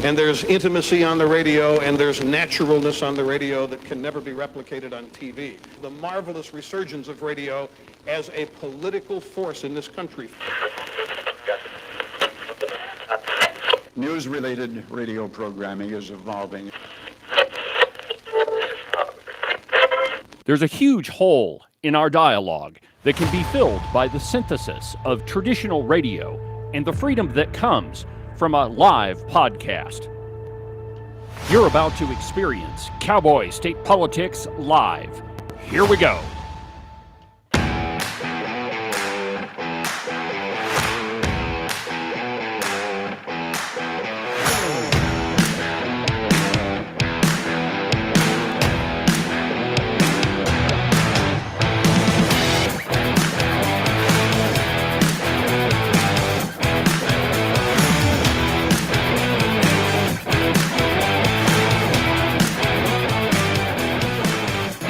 And there's intimacy on the radio, and there's naturalness on the radio that can never be replicated on TV. The marvelous resurgence of radio as a political force in this country. News-related radio programming is evolving. There's a huge hole in our dialogue that can be filled by the synthesis of traditional radio and the freedom that comes from a live podcast. You're about to experience Cowboy State Politics live. Here we go.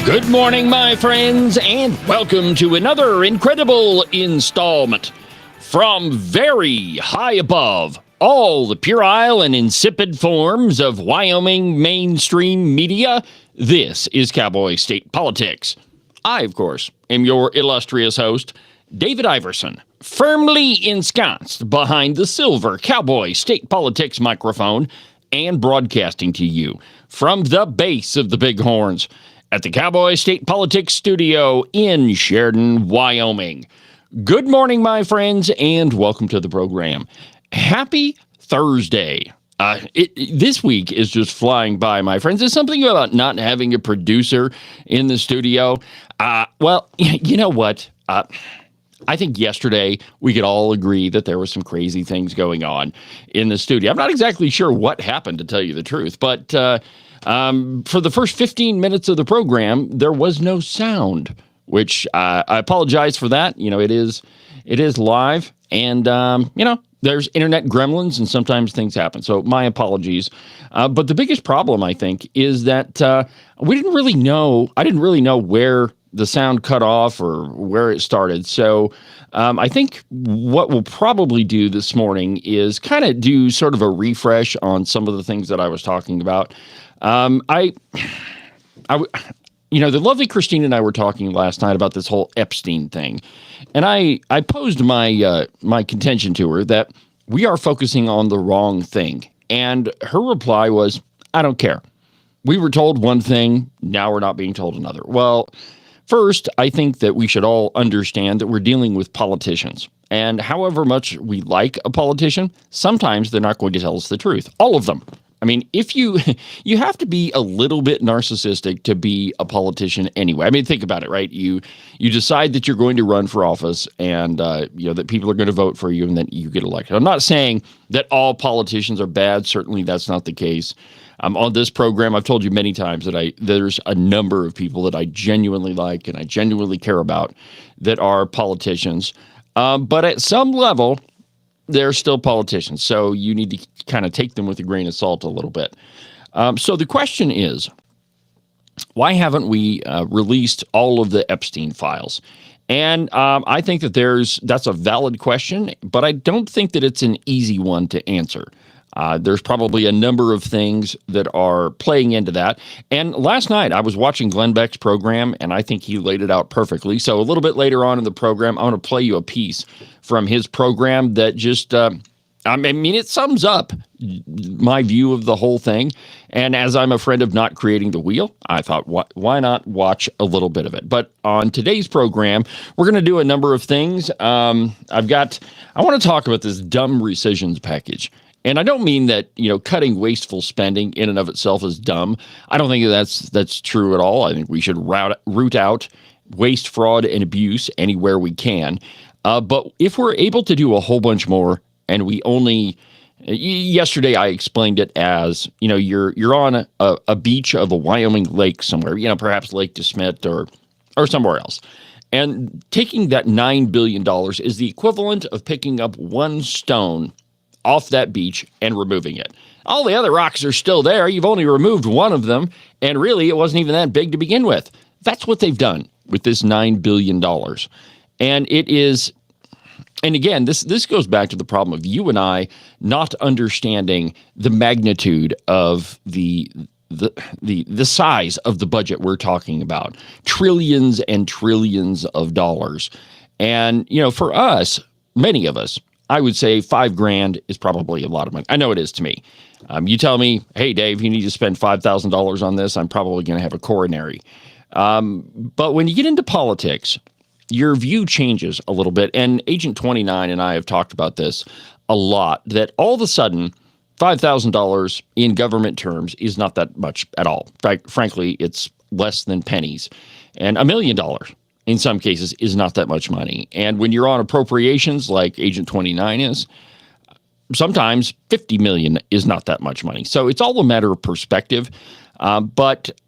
Good morning, my friends, and welcome to another incredible installment from very high above all the puerile and insipid forms of Wyoming mainstream media. This is Cowboy State Politics. I, of course, am your illustrious host, David Iverson, firmly ensconced behind the silver Cowboy State Politics microphone and broadcasting to you from the base of the Bighorns at the Cowboy State Politics Studio in Sheridan, Wyoming. Good morning, my friends, and welcome to the program. Happy Thursday. This week is just flying by, my friends. There's something about not having a producer in the studio. Well, you know what? I think yesterday we could all agree that there were some crazy things going on in the studio. I'm not exactly sure what happened, to tell you the truth, but for the first 15 minutes of the program, there was no sound, which I apologize for that. You know, it is live, and there's internet gremlins, and sometimes things happen. So my apologies. But the biggest problem, I think, is that I didn't really know where the sound cut off or where it started. So I think what we'll probably do this morning is kind of do sort of a refresh on some of the things that I was talking about. The lovely Christine and I were talking last night about this whole Epstein thing, and I posed my contention to her that we are focusing on the wrong thing, and her reply was, "I don't care. We were told one thing, now we're not being told another." Well, first, I think that we should all understand that we're dealing with politicians, and however much we like a politician, sometimes they're not going to tell us the truth. All of them. I mean, if you have to be a little bit narcissistic to be a politician anyway. I mean, think about it, right? You decide that you're going to run for office, and that people are going to vote for you, and then you get elected. I'm not saying that all politicians are bad. Certainly, that's not the case. On this program, I've told you many times that there's a number of people that I genuinely like and I genuinely care about that are politicians. But at some level, they're still politicians, so you need to kind of take them with a grain of salt a little bit. So the question is, why haven't we released all of the Epstein files? And I think that that's a valid question, but I don't think that it's an easy one to answer. There's probably a number of things that are playing into that. And last night I was watching Glenn Beck's program, and I think he laid it out perfectly. So a little bit later on in the program, I want to play you a piece from his program that just, it sums up my view of the whole thing. And as I'm a friend of not creating the wheel, I thought, why not watch a little bit of it? But on today's program, we're going to do a number of things. I want to talk about this dumb rescissions package. And I don't mean that, cutting wasteful spending in and of itself is dumb. I don't think that's true at all. I think we should root out waste, fraud, and abuse anywhere we can. But if we're able to do a whole bunch more, and we only yesterday I explained it as, you're on a beach of a Wyoming lake somewhere, perhaps Lake DeSmet or somewhere else. And taking that $9 billion is the equivalent of picking up one stone off that beach and removing it. All the other rocks are still there. You've only removed one of them, and really it wasn't even that big to begin with. That's what they've done with this $9 billion. And it is, And again, this goes back to the problem of you and I not understanding the magnitude of the size of the budget we're talking about. Trillions and trillions of dollars. And, for us, many of us, I would say $5,000 is probably a lot of money. I know it is to me. You tell me, hey, Dave, you need to spend $5,000 on this, I'm probably going to have a coronary. But when you get into politics, your view changes a little bit. And Agent 29 and I have talked about this a lot, that all of a sudden, $5,000 in government terms is not that much at all. Frankly, it's less than pennies. And $1 million in some cases is not that much money. And when you're on appropriations like Agent 29 is, sometimes 50 million is not that much money. So it's all a matter of perspective. And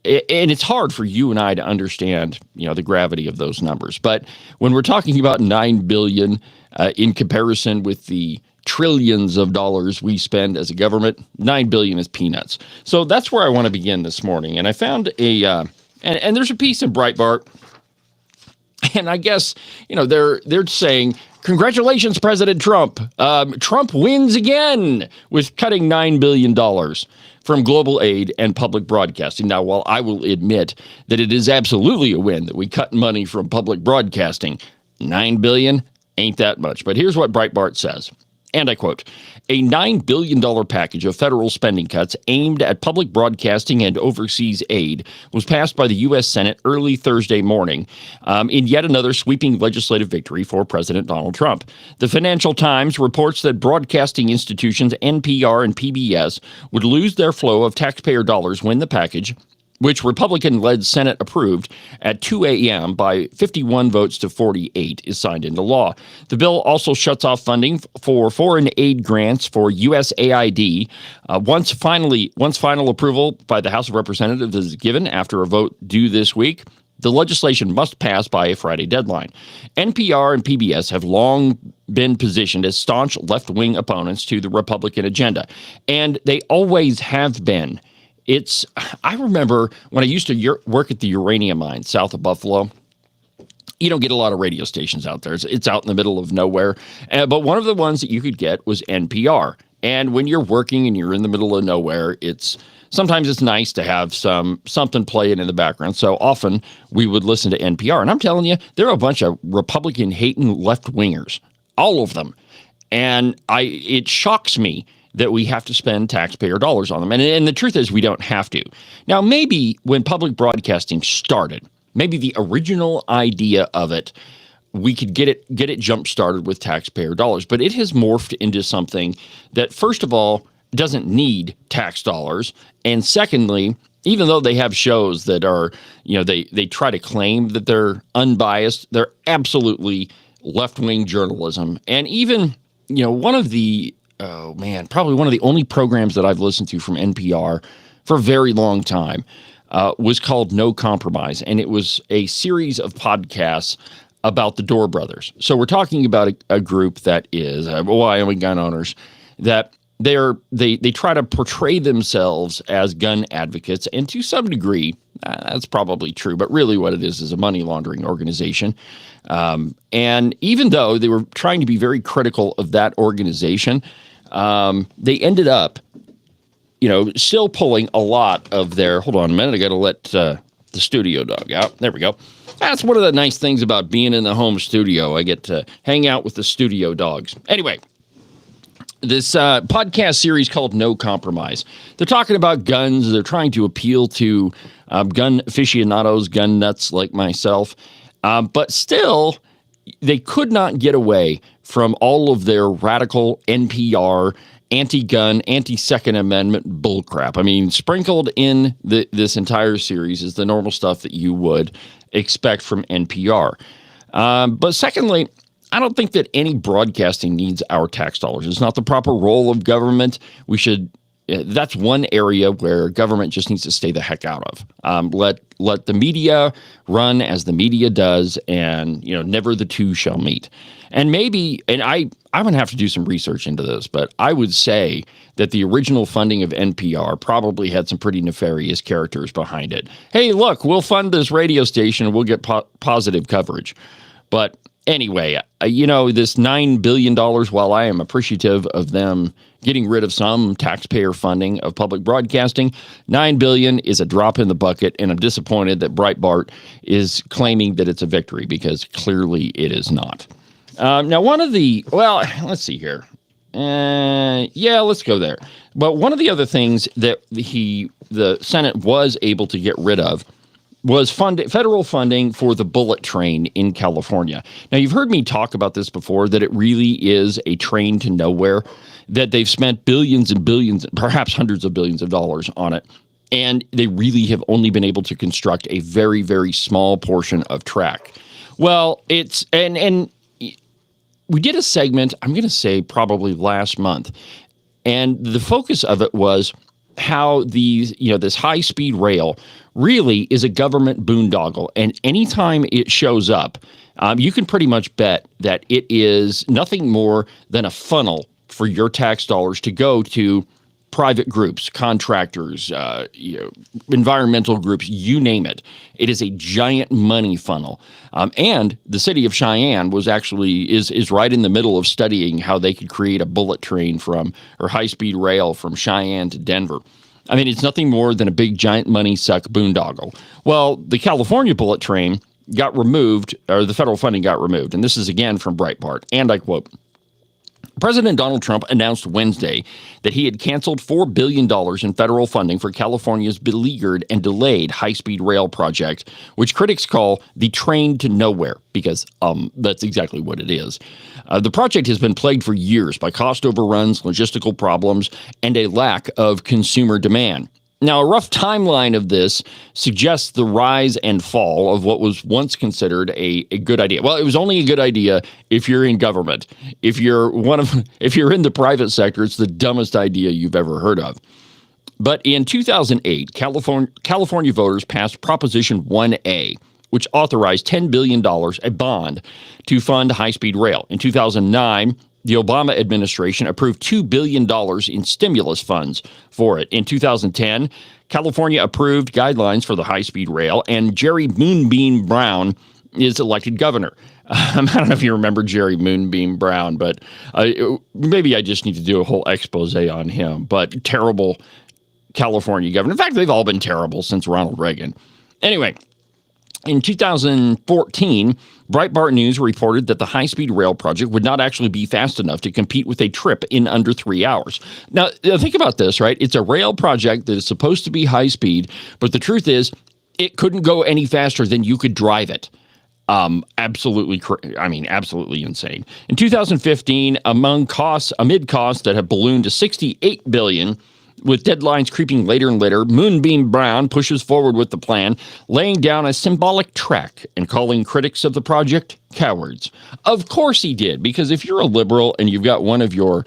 it's hard for you and I to understand, the gravity of those numbers. But when we're talking about 9 billion in comparison with the trillions of dollars we spend as a government, 9 billion is peanuts. So that's where I want to begin this morning. And I found and there's a piece in Breitbart, and I guess, they're saying, congratulations, President Trump. Trump wins again with cutting $9 billion from global aid and public broadcasting. Now, while I will admit that it is absolutely a win that we cut money from public broadcasting, $9 billion ain't that much. But here's what Breitbart says, and I quote, a $9 billion package of federal spending cuts aimed at public broadcasting and overseas aid was passed by the U.S. Senate early Thursday morning in yet another sweeping legislative victory for President Donald Trump. The Financial Times reports that broadcasting institutions NPR and PBS would lose their flow of taxpayer dollars when the package, which Republican-led Senate approved at 2 a.m. by 51 votes to 48, is signed into law. The bill also shuts off funding for foreign aid grants for USAID. Once final approval by the House of Representatives is given after a vote due this week, the legislation must pass by a Friday deadline. NPR and PBS have long been positioned as staunch left-wing opponents to the Republican agenda, and they always have been. I remember when I used to work at the uranium mine south of Buffalo. You don't get a lot of radio stations out there. It's out in the middle of nowhere. But one of the ones that you could get was NPR. And when you're working and you're in the middle of nowhere, sometimes it's nice to have something playing in the background. So often we would listen to NPR. And I'm telling you, there are a bunch of Republican-hating left-wingers, all of them. And it shocks me that we have to spend taxpayer dollars on them. And the truth is we don't have to. Now, maybe when public broadcasting started, maybe the original idea of it, we could get it jump-started with taxpayer dollars. But it has morphed into something that, first of all, doesn't need tax dollars. And secondly, even though they have shows that are, they try to claim that they're unbiased, they're absolutely left-wing journalism. And even, one of the probably one of the only programs that I've listened to from NPR for a very long time was called No Compromise. And it was a series of podcasts about the Dorr brothers. So we're talking about a group that is Wyoming gun owners that they try to portray themselves as gun advocates. And to some degree, that's probably true. But really what it is a money laundering organization. And even though they were trying to be very critical of that organization, they ended up, still pulling a lot of their, hold on a minute, I got to let the studio dog out. There we go. That's one of the nice things about being in the home studio. I get to hang out with the studio dogs. Anyway, this podcast series called No Compromise. They're talking about guns. They're trying to appeal to gun aficionados, gun nuts like myself. But still, they could not get away from all of their radical NPR, anti-gun, anti-Second Amendment bullcrap. I mean, sprinkled in this entire series is the normal stuff that you would expect from NPR. But secondly, I don't think that any broadcasting needs our tax dollars. It's not the proper role of government. That's one area where government just needs to stay the heck out of. Let the media run as the media does, and never the two shall meet. And maybe, and I'm going to have to do some research into this, but I would say that the original funding of NPR probably had some pretty nefarious characters behind it. Hey, look, we'll fund this radio station and we'll get positive coverage. But anyway, this $9 billion, while I am appreciative of them getting rid of some taxpayer funding of public broadcasting, $9 billion is a drop in the bucket, and I'm disappointed that Breitbart is claiming that it's a victory, because clearly it is not. Now, let's see here. Let's go there. But one of the other things that the Senate was able to get rid of was federal funding for the bullet train in California. Now, you've heard me talk about this before, that it really is a train to nowhere, that they've spent billions and billions, perhaps hundreds of billions of dollars on it, and they really have only been able to construct a very, very small portion of track. Well, and we did a segment, I'm going to say probably last month, and the focus of it was how this high-speed rail really is a government boondoggle, and anytime it shows up, you can pretty much bet that it is nothing more than a funnel for your tax dollars to go to private groups, contractors, environmental groups, you name it. It is a giant money funnel. And the city of Cheyenne is right in the middle of studying how they could create a bullet train or high-speed rail from Cheyenne to Denver. I mean, it's nothing more than a big giant money suck boondoggle. Well, the California bullet train got removed, or the federal funding got removed. And this is again from Breitbart, and I quote, President Donald Trump announced Wednesday that he had canceled $4 billion in federal funding for California's beleaguered and delayed high-speed rail project, which critics call the train to nowhere, because that's exactly what it is. The project has been plagued for years by cost overruns, logistical problems, and a lack of consumer demand. Now, a rough timeline of this suggests the rise and fall of what was once considered a good idea. Well, it was only a good idea if you're in government. If you're in the private sector, it's the dumbest idea you've ever heard of. But in 2008, California voters passed Proposition 1A, which authorized $10 billion, a bond, to fund high-speed rail. In 2009, the Obama administration approved $2 billion in stimulus funds for it. In 2010, California approved guidelines for the high-speed rail, and Jerry Moonbeam Brown is elected governor. I don't know if you remember Jerry Moonbeam Brown, but maybe I just need to do a whole expose on him. But terrible California governor. In fact, they've all been terrible since Ronald Reagan. Anyway, in 2014, Breitbart News reported that the high-speed rail project would not actually be fast enough to compete with a trip in under 3 hours. Now, think about this, right? It's a rail project that is supposed to be high-speed, but the truth is it couldn't go any faster than you could drive it. Absolutely insane. In 2015, amid costs that have ballooned to $68 billion, with deadlines creeping later and later, Moonbeam Brown pushes forward with the plan, laying down a symbolic track and calling critics of the project cowards. Of course he did, because if you're a liberal and you've got one of your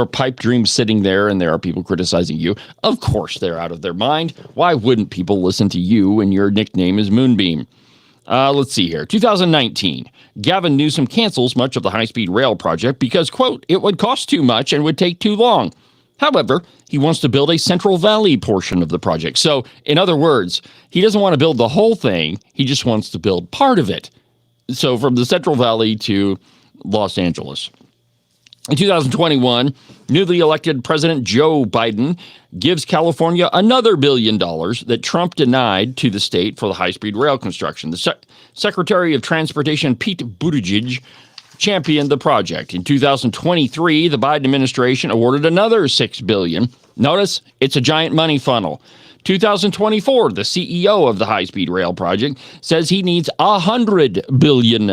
pipe dreams sitting there and there are people criticizing you, of course they're out of their mind. Why wouldn't people listen to you when your nickname is Moonbeam? Let's see here. 2019, Gavin Newsom cancels much of the high-speed rail project because, quote, it would cost too much and would take too long. However, he wants to build a Central Valley portion of the project. So, in other words, he doesn't want to build the whole thing. He just wants to build part of it. So, from the Central Valley to Los Angeles. In 2021, newly elected President Joe Biden gives California another $1 billion that Trump denied to the state for the high-speed rail construction. The Secretary of Transportation, Pete Buttigieg, championed the project. In 2023, the Biden administration awarded another $6 billion. Notice, it's a giant money funnel. 2024, the CEO of the high-speed rail project says he needs $100 billion.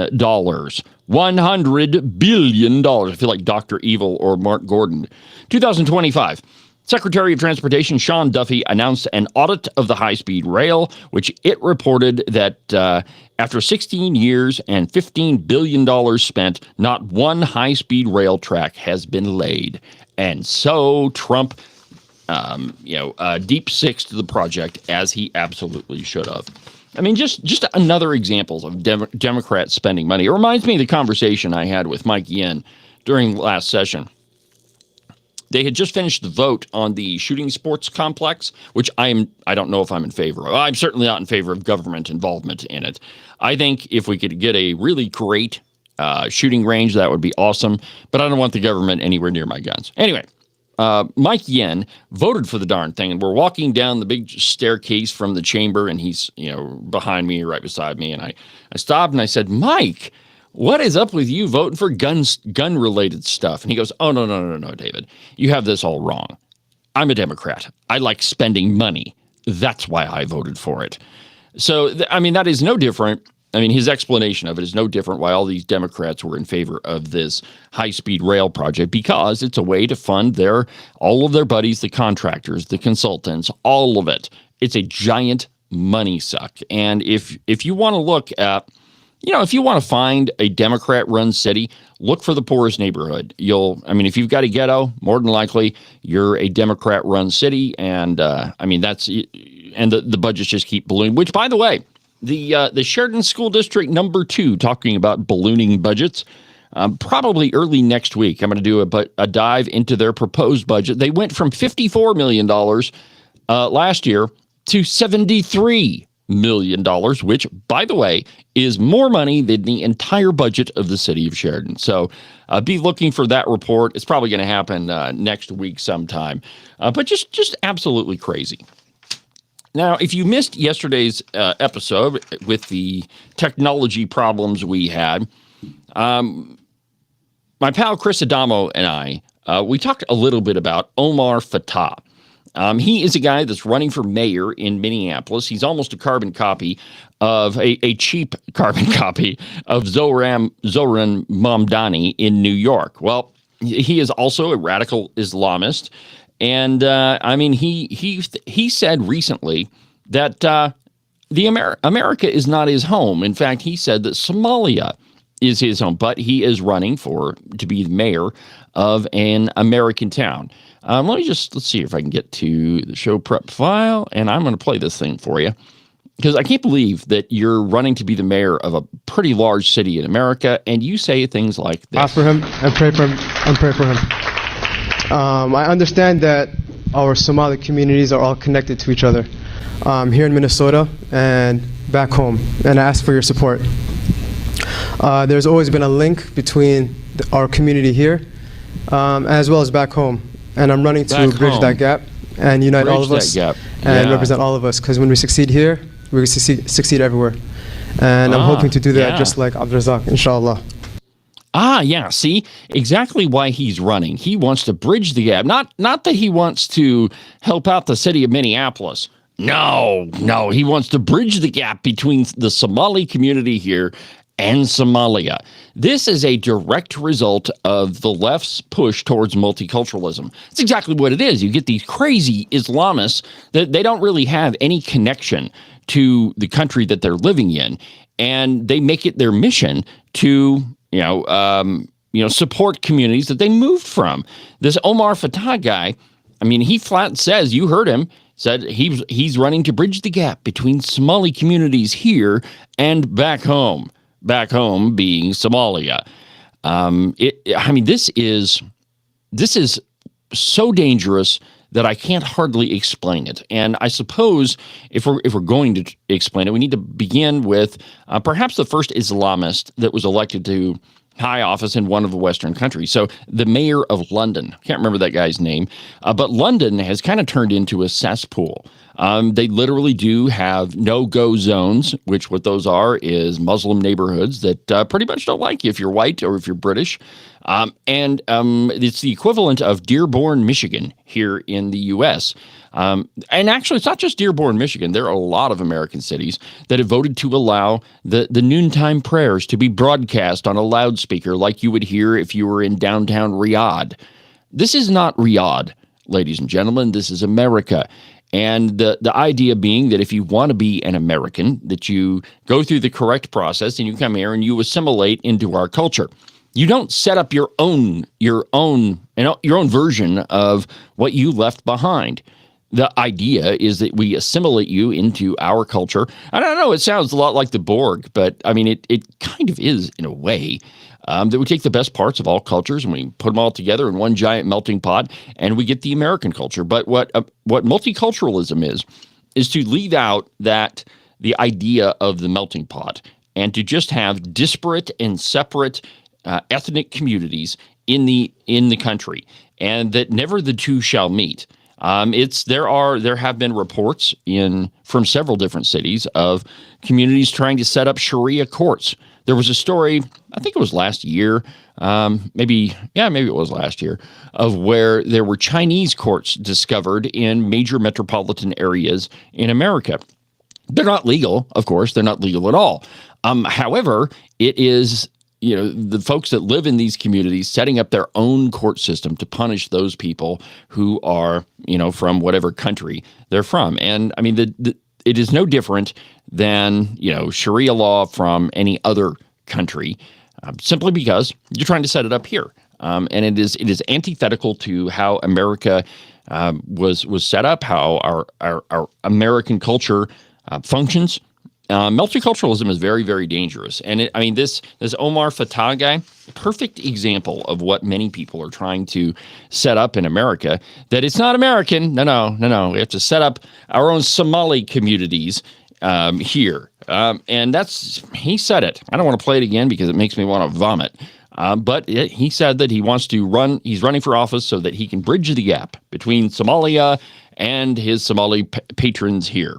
$100 billion. I feel like Dr. Evil or Mark Gordon. 2025. Secretary of Transportation Sean Duffy announced an audit of the high-speed rail, which it reported that after 16 years and $15 billion spent, not one high-speed rail track has been laid. And so Trump, deep sixed the project, as he absolutely should have. I mean, just another example of Democrats spending money. It reminds me of the conversation I had with Mike Yin during last session. They had just finished the vote on the shooting sports complex, which I don't know if I'm in favor of. I'm certainly not in favor of government involvement in it. I think if we could get a really great shooting range. That would be awesome. But I don't want the government anywhere near my guns. Anyway, Mike Yen voted for the darn thing, and we're walking down the big staircase from the chamber, and he's, behind me, right beside me, and I stopped and I said, Mike, what is up with you voting for gun-related stuff? And he goes, oh, no, David, you have this all wrong. I'm a Democrat. I like spending money. That's why I voted for it. So, that is no different. His explanation of it is no different why all these Democrats were in favor of this high-speed rail project, because it's a way to fund all of their buddies, the contractors, the consultants, all of it. It's a giant money suck. And if you want to look at, if you want to find a Democrat-run city, look for the poorest neighborhood. If you've got a ghetto, more than likely you're a Democrat-run city, and the budgets just keep ballooning. Which, by the way, the Sheridan School District number 2, talking about ballooning budgets, probably early next week, I'm going to do a dive into their proposed budget. They went from $54 million last year to $73 million, which, by the way, is more money than the entire budget of the city of Sheridan. So be looking for that report. It's probably going to happen next week sometime. But just absolutely crazy. Now, if you missed yesterday's episode with the technology problems we had, my pal Chris Adamo and I, we talked a little bit about Omar Fattah. He is a guy that's running for mayor in Minneapolis. He's almost a carbon copy of a cheap carbon copy of Zohran Mamdani in New York. Well, he is also a radical Islamist. And he said recently that America is not his home. In fact, he said that Somalia is his home, but he is running to be the mayor of an American town. Let's see if I can get to the show prep file, and I'm going to play this thing for you, because I can't believe that you're running to be the mayor of a pretty large city in America, and you say things like this. Ask for him and pray for him and pray for him. I understand that our Somali communities are all connected to each other here in Minnesota and back home, and I ask for your support. There's always been a link between our community here as well as back home, and I'm running to bridge that gap and unite all of us and represent all of us, because when we succeed here, we succeed everywhere. And I'm hoping to do that just like Abdurazak, inshallah. Yeah. See, exactly why he's running. He wants to bridge the gap. Not that he wants to help out the city of Minneapolis. No. He wants to bridge the gap between the Somali community here and Somalia. This is a direct result of the left's push towards multiculturalism. It's exactly what it is. You get these crazy Islamists that they don't really have any connection to the country that they're living in, and they make it their mission to support communities that they moved from. This Omar Fattah guy, he flat says, you heard him, said he's running to bridge the gap between Somali communities here and back home. Back home being Somalia. This is so dangerous that I can't hardly explain it. And I suppose if we're going to explain it, we need to begin with perhaps the first Islamist that was elected to high office in one of the Western countries. So the mayor of London, can't remember that guy's name, but London has kind of turned into a cesspool. They literally do have no-go zones, which what those are is Muslim neighborhoods that pretty much don't like you if you're white or if you're British. And it's the equivalent of Dearborn, Michigan here in the U.S. And actually, it's not just Dearborn, Michigan. There are a lot of American cities that have voted to allow the noontime prayers to be broadcast on a loudspeaker like you would hear if you were in downtown Riyadh. This is not Riyadh, ladies and gentlemen. This is America. And the idea being that if you want to be an American, that you go through the correct process and you come here and you assimilate into our culture. You don't set up your own version of what you left behind. The idea is that we assimilate you into our culture. I don't know, it sounds a lot like the Borg, but it kind of is in a way. That we take the best parts of all cultures and we put them all together in one giant melting pot, and we get the American culture. But what multiculturalism is to leave out that the idea of the melting pot and to just have disparate and separate ethnic communities in the country, and that never the two shall meet. There have been reports from several different cities of communities trying to set up Sharia courts. There was a story, I think it was last year, maybe it was last year, of where there were Chinese courts discovered in major metropolitan areas in America. They're not legal, of course. They're not legal at all. However, it is, the folks that live in these communities setting up their own court system to punish those people who are, from whatever country they're from. And I mean, it is no different than, Sharia law from any other country, simply because you're trying to set it up here. And it is antithetical to how America was set up, how our American culture functions. Multiculturalism is very, very dangerous. And this Omar Fatah guy, perfect example of what many people are trying to set up in America, that it's not American. No. We have to set up our own Somali communities here. And he said it. I don't want to play it again because it makes me want to vomit. But he said that he's running for office so that he can bridge the gap between Somalia and his Somali patrons here.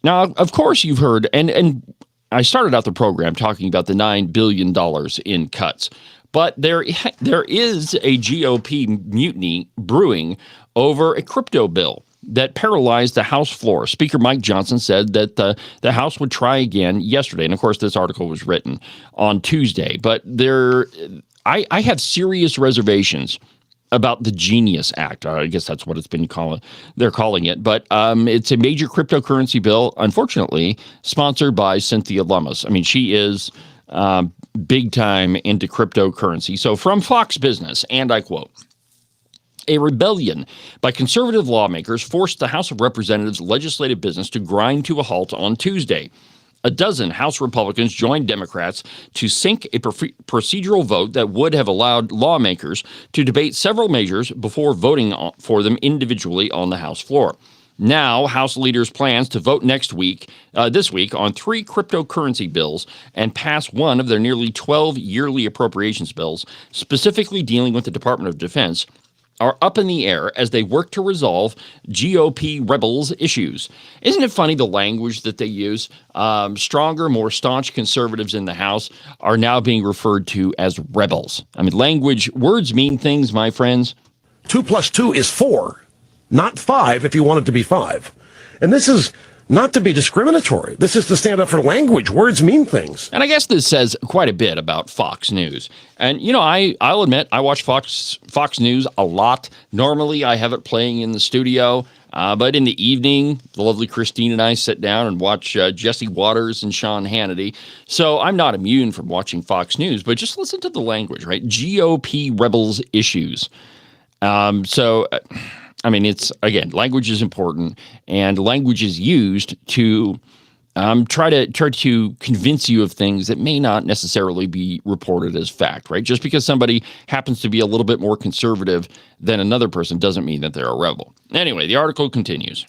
Now, of course, you've heard, and I started out the program talking about the $9 billion in cuts, but there is a GOP mutiny brewing over a crypto bill that paralyzed the House floor. Speaker Mike Johnson said that the House would try again yesterday, and of course, this article was written on Tuesday. But I have serious reservations about the Genius Act. I guess that's what they're calling it. But it's a major cryptocurrency bill, unfortunately, sponsored by Cynthia Lummis. I mean, she is big time into cryptocurrency. So from Fox Business, and I quote, "A rebellion by conservative lawmakers forced the House of Representatives' legislative business to grind to a halt on Tuesday. A dozen House Republicans joined Democrats to sink a procedural vote that would have allowed lawmakers to debate several measures before voting for them individually on the House floor. Now, House leaders plans to vote this week on 3 cryptocurrency bills and pass one of their nearly 12 yearly appropriations bills, specifically dealing with the Department of Defense, are up in the air as they work to resolve GOP rebels' issues." Isn't it funny the language that they use? Stronger, more staunch conservatives in the House are now being referred to as rebels. I mean, words mean things, my friends. 2 + 2 is 4, not 5 if you want it to be 5. And this is not to be discriminatory. This is to stand up for language. Words mean things. And I guess this says quite a bit about Fox News. And, I'll admit, I watch Fox News a lot. Normally, I have it playing in the studio. But in the evening, the lovely Christine and I sit down and watch Jesse Waters and Sean Hannity. So I'm not immune from watching Fox News, but just listen to the language, right? GOP rebels issues. It's, again, language is important, and language is used to try to convince you of things that may not necessarily be reported as fact, right? Just because somebody happens to be a little bit more conservative than another person doesn't mean that they're a rebel. Anyway, the article continues.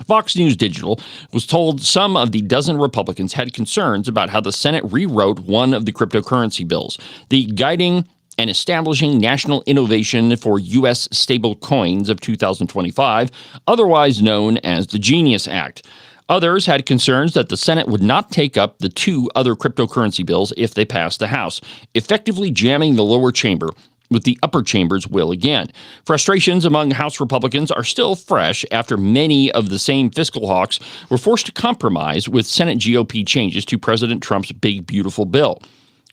Fox News Digital was told some of the dozen Republicans had concerns about how the Senate rewrote one of the cryptocurrency bills, the Guiding and Establishing National Innovation for U.S. Stable Coins of 2025, otherwise known as the Genius Act. Others had concerns that the Senate would not take up the 2 other cryptocurrency bills if they passed the House, effectively jamming the lower chamber with the upper chamber's will again. Frustrations among House Republicans are still fresh after many of the same fiscal hawks were forced to compromise with Senate GOP changes to President Trump's big, beautiful bill.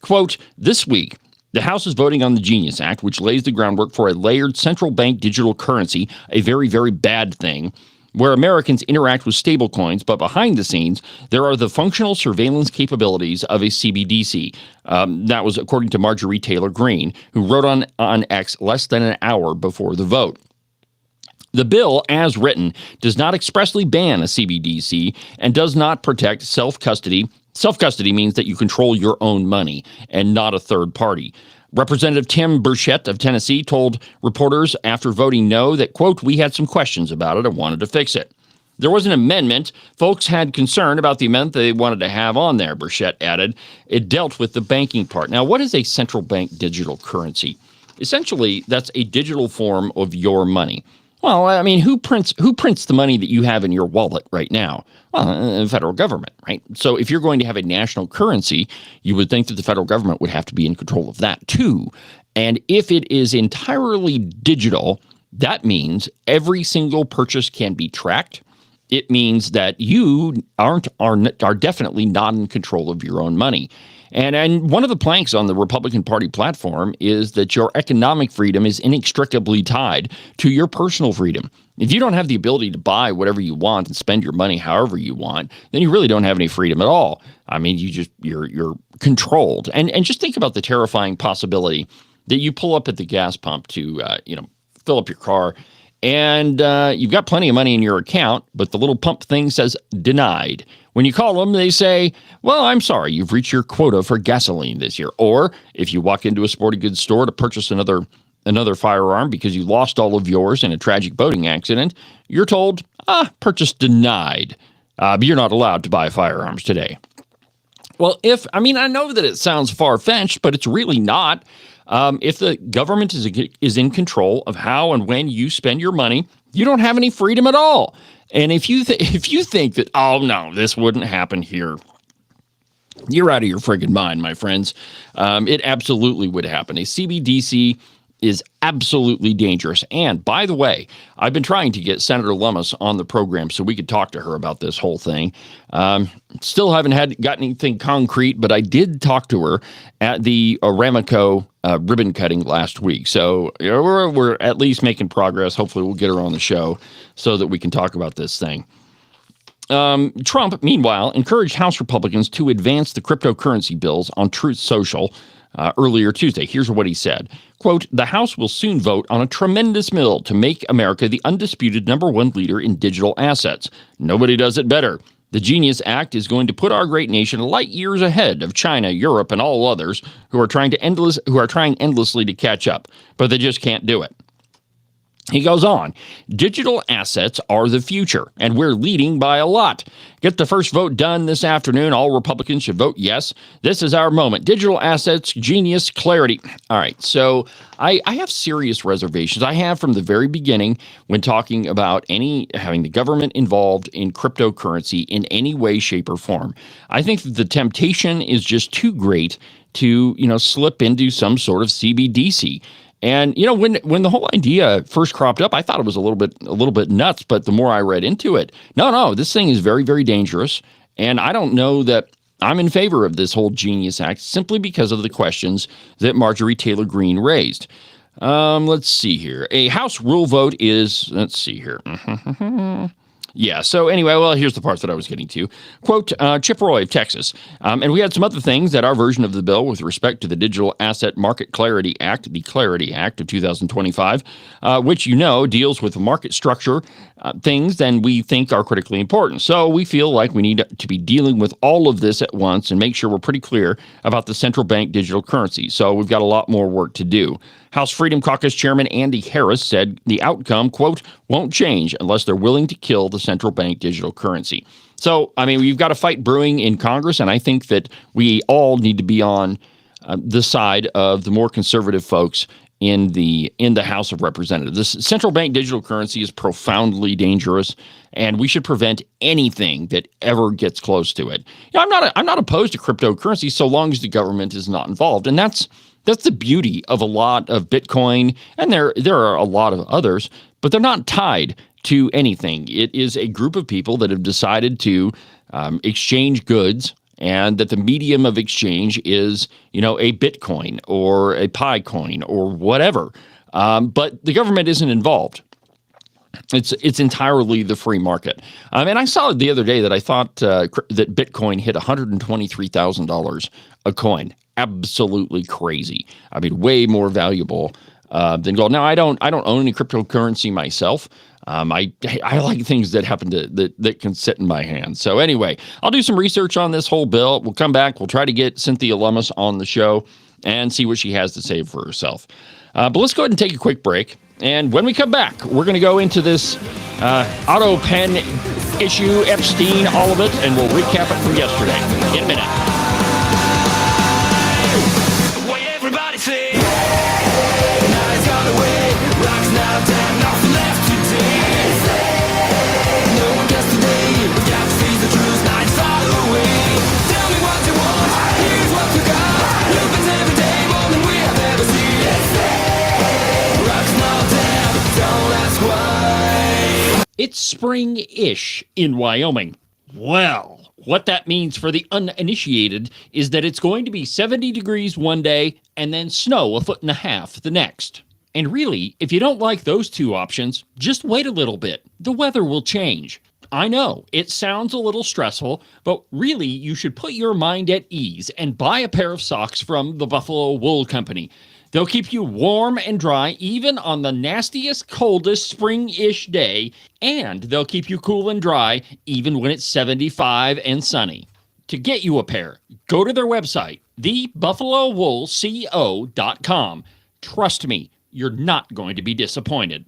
Quote, "This week, the House is voting on the Genius Act, which lays the groundwork for a layered central bank digital currency, a very, very bad thing, where Americans interact with stablecoins, but behind the scenes, there are the functional surveillance capabilities of a CBDC. That was according to Marjorie Taylor Greene, who wrote on X less than an hour before the vote. The bill, as written, does not expressly ban a CBDC and does not protect self-custody. Self-custody means that you control your own money and not a third party. Representative Tim Burchett of Tennessee told reporters after voting no that, quote, "We had some questions about it and wanted to fix it." There was an amendment. Folks had concern about the amendment they wanted to have on there, Burchett added. It dealt with the banking part. Now, what is a central bank digital currency? Essentially, that's a digital form of your money. Well, I mean, who prints the money that you have in your wallet right now? Well, the federal government, right? So if you're going to have a national currency, you would think that the federal government would have to be in control of that too. And if it is entirely digital, that means every single purchase can be tracked. It means that you are definitely not in control of your own money. And one of the planks on the Republican Party platform is that your economic freedom is inextricably tied to your personal freedom. If you don't have the ability to buy whatever you want and spend your money however you want, then you really don't have any freedom at all. I mean, you're controlled. And just think about the terrifying possibility that you pull up at the gas pump to fill up your car, and you've got plenty of money in your account, but the little pump thing says denied. When you call them, they say, well, I'm sorry, you've reached your quota for gasoline this year. Or if you walk into a sporting goods store to purchase another firearm because you lost all of yours in a tragic boating accident, you're told, purchase denied. But you're not allowed to buy firearms today. Well, I know that it sounds far-fetched, but it's really not. If the government is in control of how and when you spend your money, you don't have any freedom at all. And if you think that, oh no, this wouldn't happen here, you're out of your friggin' mind, my friends. It absolutely would happen. A CBDC is absolutely dangerous. And by the way, I've been trying to get Senator Lummis on the program so we could talk to her about this whole thing. Still haven't got anything concrete, but I did talk to her at the Aramco ribbon cutting last week. So we're at least making progress. Hopefully we'll get her on the show so that we can talk about this thing. Trump, meanwhile, encouraged House Republicans to advance the cryptocurrency bills on Truth Social earlier Tuesday. Here's what he said. Quote, the House will soon vote on a tremendous bill to make America the undisputed #1 leader in digital assets. Nobody does it better. The Genius Act is going to put our great nation light years ahead of China, Europe, and all others who are trying endlessly to catch up, but they just can't do it. He goes on, digital assets are the future, and we're leading by a lot. Get the first vote done this afternoon. All Republicans should vote yes. This is our moment. Digital assets, genius, clarity. All right, so I have serious reservations. I have from the very beginning when talking about having the government involved in cryptocurrency in any way, shape, or form. I think that the temptation is just too great to, slip into some sort of CBDC. And, when the whole idea first cropped up, I thought it was a little bit nuts. But the more I read into it, no, this thing is very, very dangerous. And I don't know that I'm in favor of this whole Genius Act simply because of the questions that Marjorie Taylor Greene raised. Let's see here. A House rule vote is, let's see here. Yeah, so anyway, well, here's the part that I was getting to. Quote, Chip Roy of Texas. And we had some other things that our version of the bill with respect to the Digital Asset Market Clarity Act, the Clarity Act of 2025, which, deals with market structure things then we think are critically important. So we feel like we need to be dealing with all of this at once and make sure we're pretty clear about the central bank digital currency. So we've got a lot more work to do. House Freedom Caucus Chairman Andy Harris said the outcome, quote, won't change unless they're willing to kill the central bank digital currency. So, we've got a fight brewing in Congress, and I think that we all need to be on the side of the more conservative folks in the House of Representatives. This central bank digital currency is profoundly dangerous, and we should prevent anything that ever gets close to it. I'm not opposed to cryptocurrency so long as the government is not involved, and that's the beauty of a lot of Bitcoin, and there are a lot of others, but they're not tied to anything. It is a group of people that have decided to exchange goods, and that the medium of exchange is, a Bitcoin or a Pi coin or whatever. But the government isn't involved. It's entirely the free market. And I saw the other day that I thought that Bitcoin hit $123,000 a coin. Absolutely crazy. Way more valuable than gold. Now, I don't own any cryptocurrency myself. I like things that happen that can sit in my hands. So anyway, I'll do some research on this whole bill. We'll come back. We'll try to get Cynthia Lummis on the show and see what she has to say for herself. But let's go ahead and take a quick break. And when we come back, we're going to go into this auto pen issue, Epstein, all of it, and we'll recap it from yesterday in a minute. Everybody say, now it's gone away. Rock's now down, nothing left today. No one gets today. We got to see the truth, now it's far away. Tell me what you want, here's what you got. Lupin's every day, more than we have ever seen. Rock's now down, don't ask why. It's spring-ish in Wyoming. Well, what that means for the uninitiated is that it's going to be 70 degrees one day and then snow 1.5 feet the next. And really, if you don't like those two options, just wait a little bit. The weather will change. I know, it sounds a little stressful, but really you should put your mind at ease and buy a pair of socks from the Buffalo Wool Company. They'll keep you warm and dry even on the nastiest, coldest spring-ish day, and they'll keep you cool and dry even when it's 75 and sunny. To get you a pair, go to their website, thebuffalowoolco.com. Trust me, you're not going to be disappointed.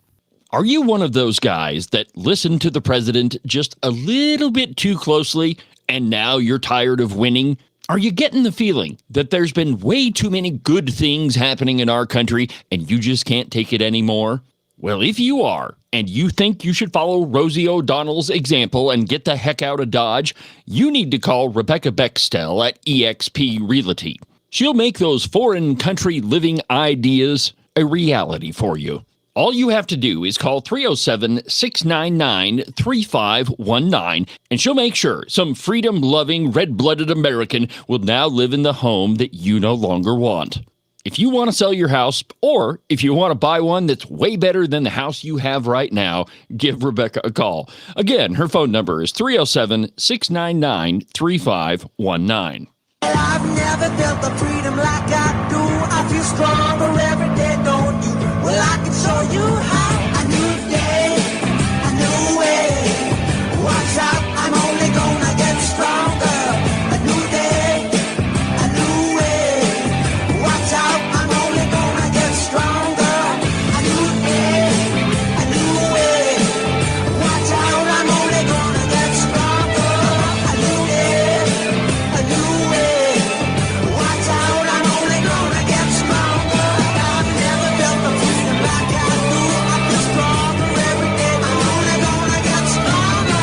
Are you one of those guys that listen to the president just a little bit too closely and now you're tired of winning? Are you getting the feeling that there's been way too many good things happening in our country and you just can't take it anymore? Well, if you are, and you think you should follow Rosie O'Donnell's example and get the heck out of Dodge, you need to call Rebecca Bextel at eXp Realty. She'll make those foreign country living ideas a reality for you. All you have to do is call 307-699-3519, and she'll make sure some freedom-loving, red-blooded American will now live in the home that you no longer want. If you want to sell your house, or if you want to buy one that's way better than the house you have right now, give Rebecca a call. Again, her phone number is 307-699-3519. I've never felt the freedom like I do. I feel stronger every day, don't you? Well, I can show you how. A new day, a new way. Watch out, I'm only gonna get stronger. A new day, a new way. Watch out, I'm only gonna get stronger. A new day, a new way. Watch out, I'm only gonna get stronger. A new day, a new way. Watch out, I'm only gonna get stronger. I've never felt the freedom like I do. I feel stronger every day. I'm only gonna get stronger.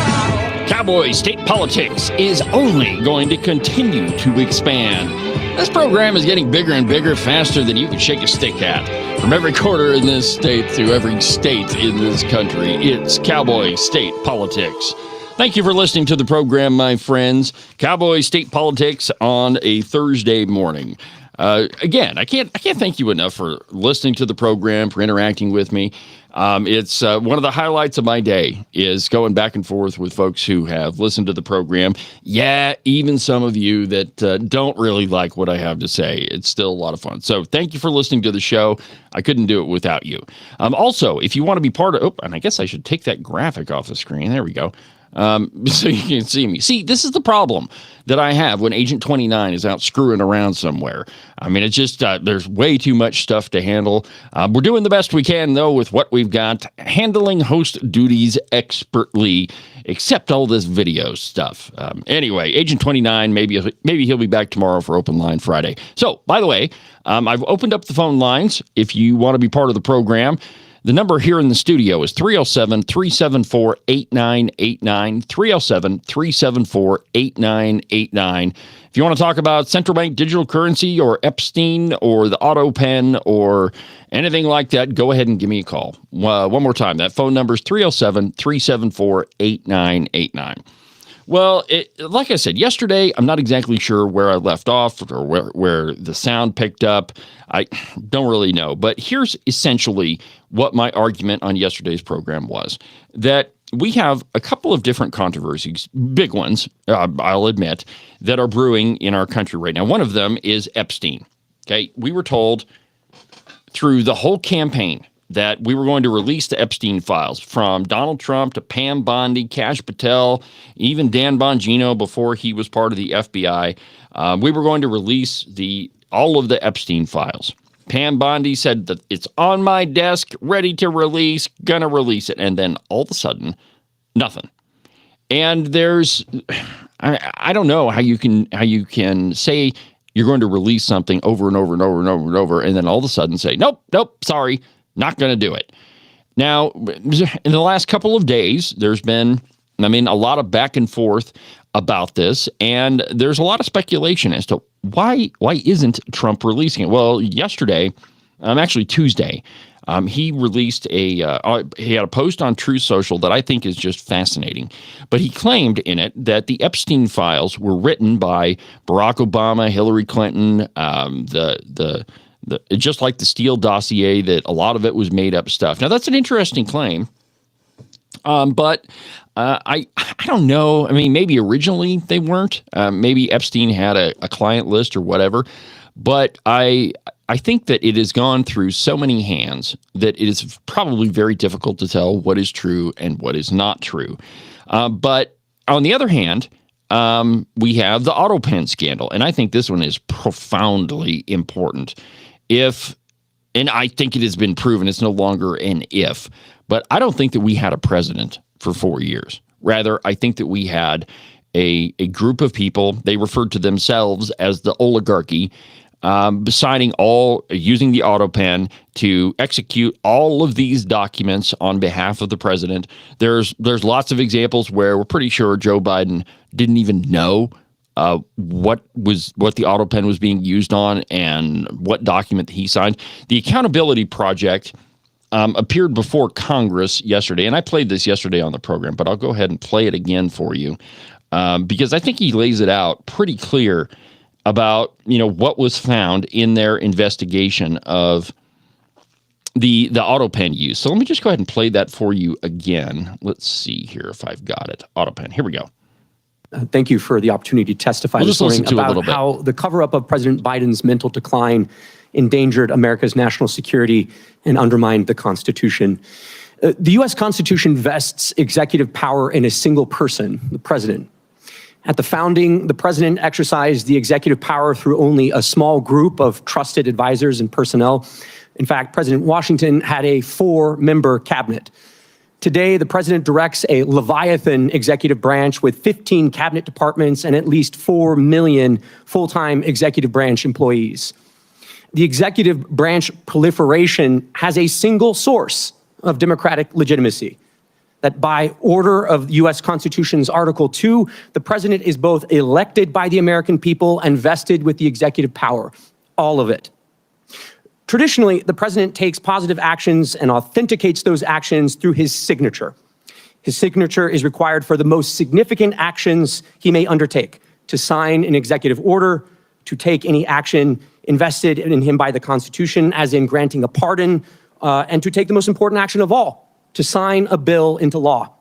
Cowboy State Politics is only going to continue to expand. This program is getting bigger and bigger faster than you can shake a stick at. From every corner in this state to every state in this country, it's Cowboy State Politics. Thank you for listening to the program, my friends. Cowboy State Politics on a Thursday morning. Again, I can't thank you enough for listening to the program, for interacting with me. It's one of the highlights of my day is going back and forth with folks who have listened to the program. Yeah, even some of you that don't really like what I have to say. It's still a lot of fun. So thank you for listening to the show. I couldn't do it without you. Also, if you want to be part of, and I guess I should take that graphic off the screen. There we go. So you can see me. See, this is the problem that I have when Agent 29 is out screwing around somewhere. I mean, it's just, there's way too much stuff to handle. We're doing the best we can, though, with what we've got, handling host duties expertly, except all this video stuff. Anyway, Agent 29, maybe he'll be back tomorrow for Open Line Friday. So, by the way, I've opened up the phone lines if you want to be part of the program. The number here in the studio is 307-374-8989, 307-374-8989. If you want to talk about central bank digital currency or Epstein or the auto pen or anything like that, go ahead and give me a call. One more time, that phone number is 307-374-8989. Well, like I said, yesterday, I'm not exactly sure where I left off or where the sound picked up. I don't really know. But here's essentially what my argument on yesterday's program was, that we have a couple of different controversies, big ones, I'll admit, that are brewing in our country right now. One of them is Epstein. Okay, we were told through the whole campaign that we were going to release the Epstein files, from Donald Trump to Pam Bondi, Kash Patel, even Dan Bongino before he was part of the FBI. We were going to release all of the Epstein files. Pam Bondi said that it's on my desk, ready to release, gonna release it. And then all of a sudden, nothing. And there's, I don't know how you can say you're going to release something over and over and over and over and over, and then all of a sudden say, nope, sorry, not going to do it. Now, in the last couple of days, there's been, a lot of back and forth about this, and there's a lot of speculation as to why isn't Trump releasing it? Well, yesterday, actually Tuesday, he released he had a post on Truth Social that I think is just fascinating. But he claimed in it that the Epstein files were written by Barack Obama, Hillary Clinton, just like the Steele dossier, that a lot of it was made up stuff. Now, that's an interesting claim. But I don't know. Maybe originally they weren't. Maybe Epstein had a client list or whatever. But I think that it has gone through so many hands that it is probably very difficult to tell what is true and what is not true. But on the other hand, we have the AutoPen scandal, and I think this one is profoundly important. And I think it has been proven it's no longer an if, but I don't think that we had a president for 4 years. Rather, I think that we had a group of people, they referred to themselves as the oligarchy, using the AutoPen to execute all of these documents on behalf of the president. There's lots of examples where we're pretty sure Joe Biden didn't even know what the AutoPen was being used on and what document he signed. The Accountability Project appeared before Congress yesterday, and I played this yesterday on the program, but I'll go ahead and play it again for you because I think he lays it out pretty clear about what was found in their investigation of the AutoPen use. So let me just go ahead and play that for you again. Let's see here if I've got it. AutoPen. Here we go. Thank you for the opportunity to testify this morning about how the cover-up of President Biden's mental decline endangered America's national security and undermined the Constitution. The U.S. Constitution vests executive power in a single person, the president. At the founding, the president exercised the executive power through only a small group of trusted advisors and personnel. In fact, President Washington had a 4-member cabinet. Today, the president directs a Leviathan executive branch with 15 cabinet departments and at least 4 million full-time executive branch employees. The executive branch proliferation has a single source of democratic legitimacy, that by order of the U.S. Constitution's Article 2, the president is both elected by the American people and vested with the executive power, all of it. Traditionally, the president takes positive actions and authenticates those actions through his signature. His signature is required for the most significant actions he may undertake: to sign an executive order, to take any action invested in him by the Constitution, as in granting a pardon, and to take the most important action of all, to sign a bill into law.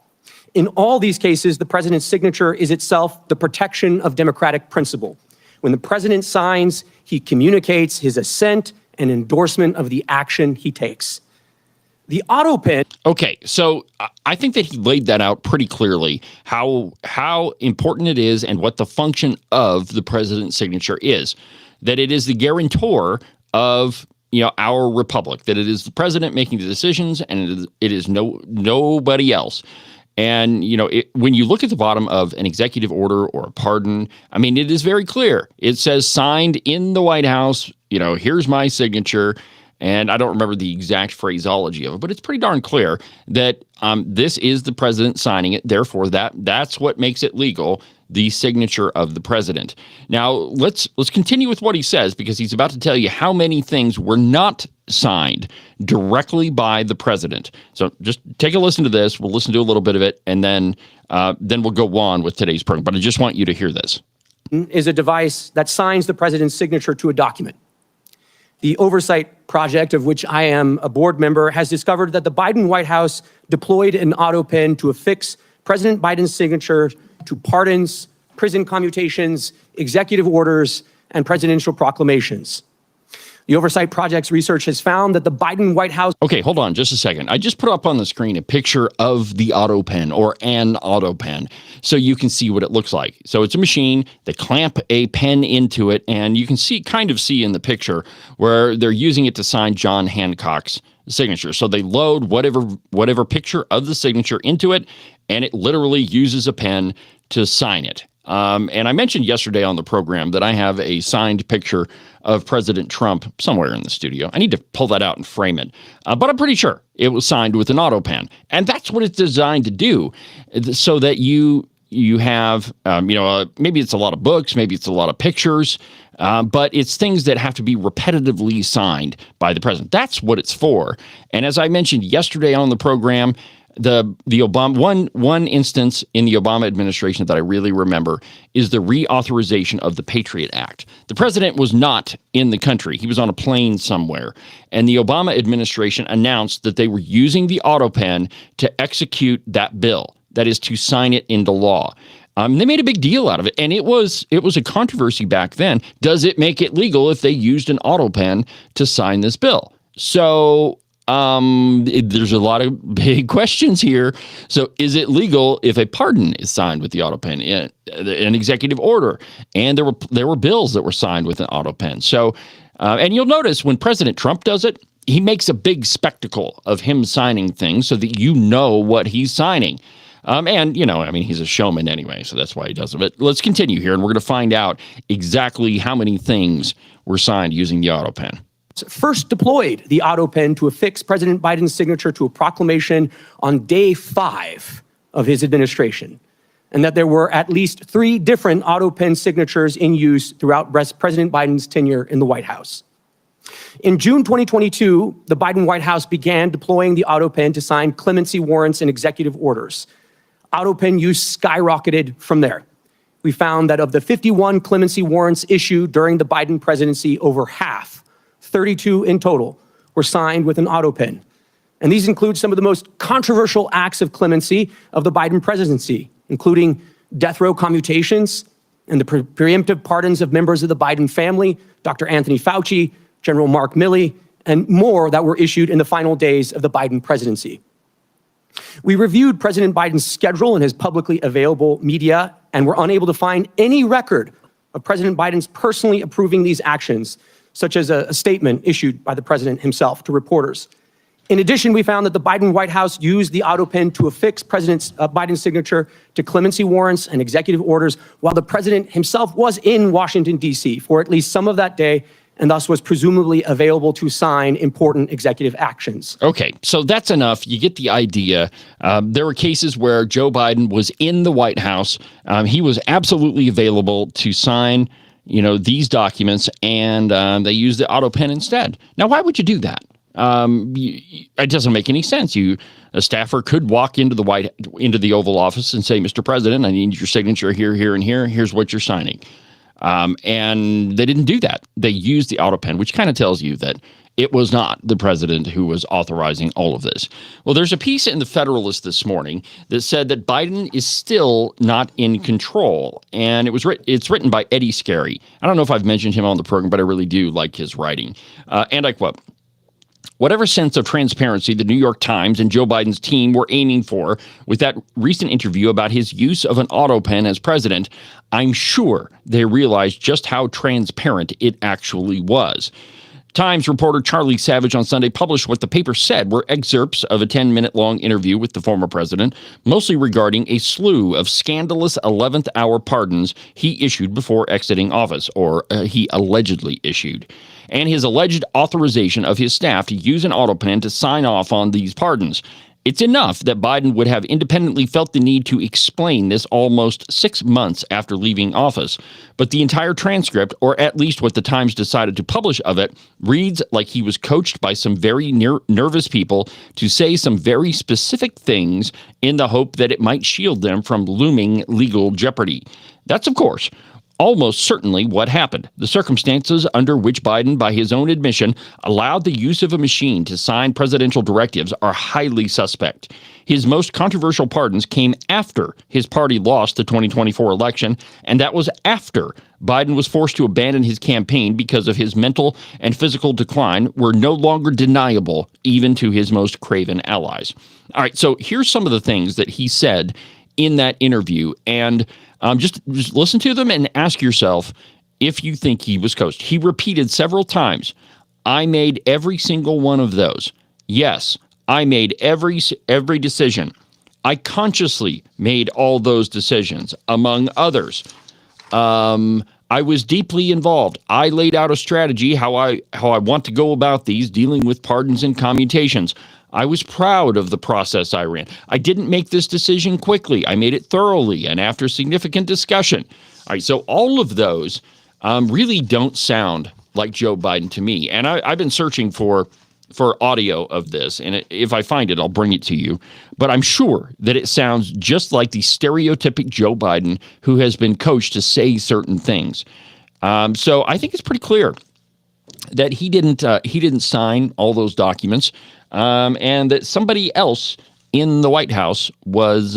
In all these cases, the president's signature is itself the protection of democratic principle. When the president signs, he communicates his assent and endorsement of the action he takes. The AutoPen. Okay, so I think that he laid that out pretty clearly, how important it is and what the function of the president's signature is. That it is the guarantor of our republic, that it is the president making the decisions, and it is nobody else. And, when you look at the bottom of an executive order or a pardon, it is very clear. It says signed in the White House, here's my signature. And I don't remember the exact phraseology of it, but it's pretty darn clear that this is the president signing it. Therefore, that's what makes it legal, the signature of the president. Now, let's continue with what he says, because he's about to tell you how many things were not signed directly by the president. So just take a listen to this. We'll listen to a little bit of it, and then we'll go on with today's program. But I just want you to hear this. Is a device that signs the president's signature to a document. The Oversight Project, of which I am a board member, has discovered that the Biden White House deployed an AutoPen to affix President Biden's signature to pardons, prison commutations, executive orders, and presidential proclamations. The Oversight Project's research has found that the Biden White House... Okay, hold on just a second. I just put up on the screen a picture of the AutoPen, or an AutoPen, so you can see what it looks like. So it's a machine. They clamp a pen into it, and you can kind of see in the picture where they're using it to sign John Hancock's signature. So they load whatever picture of the signature into it, and it literally uses a pen to sign it. And I mentioned yesterday on the program that I have a signed picture of President Trump somewhere in the studio. I need to pull that out and frame it. But I'm pretty sure it was signed with an auto pen. And that's what it's designed to do, so that you have, maybe it's a lot of books, maybe it's a lot of pictures, but it's things that have to be repetitively signed by the president. That's what it's for. And as I mentioned yesterday on the program, the Obama one instance in the Obama administration that I really remember is the reauthorization of the Patriot Act. The president was not in the country. He was on a plane somewhere. And the Obama administration announced that they were using the auto pen to execute that bill. That is, to sign it into law. They made a big deal out of it, and it was a controversy back then. Does it make it legal if they used an auto pen to sign this bill? So there's a lot of big questions here. So is it legal if a pardon is signed with the auto pen, an executive order? And there were bills that were signed with an auto pen. So and you'll notice when President Trump does it, he makes a big spectacle of him signing things so that you know what he's signing. And, he's a showman anyway, so that's why he does it. But let's continue here, and we're going to find out exactly how many things were signed using the auto pen. First deployed the auto pen to affix President Biden's signature to a proclamation on day 5 of his administration, and that there were at least 3 different auto pen signatures in use throughout President Biden's tenure in the White House. In June 2022, the Biden White House began deploying the auto pen to sign clemency warrants and executive orders. Auto pen use skyrocketed from there. We found that of the 51 clemency warrants issued during the Biden presidency, over half, 32 in total, were signed with an auto pen. And these include some of the most controversial acts of clemency of the Biden presidency, including death row commutations and the preemptive pardons of members of the Biden family, Dr. Anthony Fauci, General Mark Milley, and more that were issued in the final days of the Biden presidency. We reviewed President Biden's schedule and his publicly available media and were unable to find any record of President Biden's personally approving these actions, such as a statement issued by the president himself to reporters. In addition, we found that the Biden White House used the auto pen to affix President Biden's signature to clemency warrants and executive orders while the president himself was in Washington, D.C. for at least some of that day, and thus was presumably available to sign important executive actions. Okay, so that's enough. You get the idea. There were cases where Joe Biden was in the White House. He was absolutely available to sign, these documents, and they used the auto pen instead. Now, why would you do that? It doesn't make any sense. A staffer could walk into the Oval Office and say, "Mr. President, I need your signature here, here, and here. Here's what you're signing." And they didn't do that. They used the auto pen, which kind of tells you that it was not the president who was authorizing all of this. Well, there's a piece in the Federalist this morning that said that Biden is still not in control. And it's written by Eddie Scarry. I don't know if I've mentioned him on the program, but I really do like his writing. And I quote, "Whatever sense of transparency the New York Times and Joe Biden's team were aiming for with that recent interview about his use of an auto pen as president, I'm sure they realized just how transparent it actually was." Times reporter Charlie Savage on Sunday published what the paper said were excerpts of a 10-minute-long interview with the former president, mostly regarding a slew of scandalous 11th-hour pardons he issued before exiting office, or he allegedly issued, and his alleged authorization of his staff to use an auto pen to sign off on these pardons. It's enough that Biden would have independently felt the need to explain this almost 6 months after leaving office. But the entire transcript, or at least what the Times decided to publish of it, reads like he was coached by some very nervous people to say some very specific things in the hope that it might shield them from looming legal jeopardy. That's, of course, almost certainly what happened. The circumstances under which Biden, by his own admission, allowed the use of a machine to sign presidential directives are highly suspect. His most controversial pardons came after his party lost the 2024 election, and that was after Biden was forced to abandon his campaign because of his mental and physical decline were no longer deniable even to his most craven allies. All right, so here's some of the things that he said in that interview, and just listen to them and ask yourself if you think he was coached. He repeated several times, "I made every single one of those. Yes, I made every decision. I consciously made all those decisions, among others. I was deeply involved. I laid out a strategy how I want to go about these, dealing with pardons and commutations. I was proud of the process I ran. I didn't make this decision quickly. I made it thoroughly and after significant discussion. All right, so all of those really don't sound like Joe Biden to me. And I've been searching for audio of this, and if I find it, I'll bring it to you. But I'm sure that it sounds just like the stereotypic Joe Biden who has been coached to say certain things. So I think it's pretty clear that he didn't sign all those documents, and that somebody else in the White House was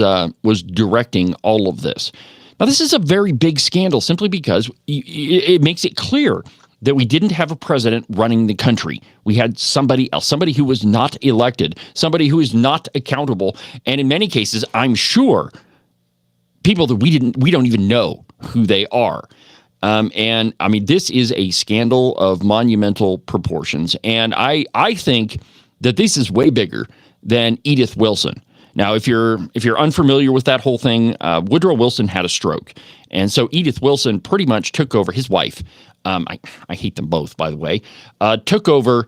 directing all of this. Now, this is a very big scandal simply because it makes it clear that we didn't have a president running the country. We had somebody else, somebody who was not elected, somebody who is not accountable, and in many cases, I'm sure, people that we don't even know who they are. And I mean, this is a scandal of monumental proportions, and I think that this is way bigger than Edith Wilson. Now, if you're unfamiliar with that whole thing, Woodrow Wilson had a stroke, and so Edith Wilson pretty much took over, his wife. I hate them both, by the way, took over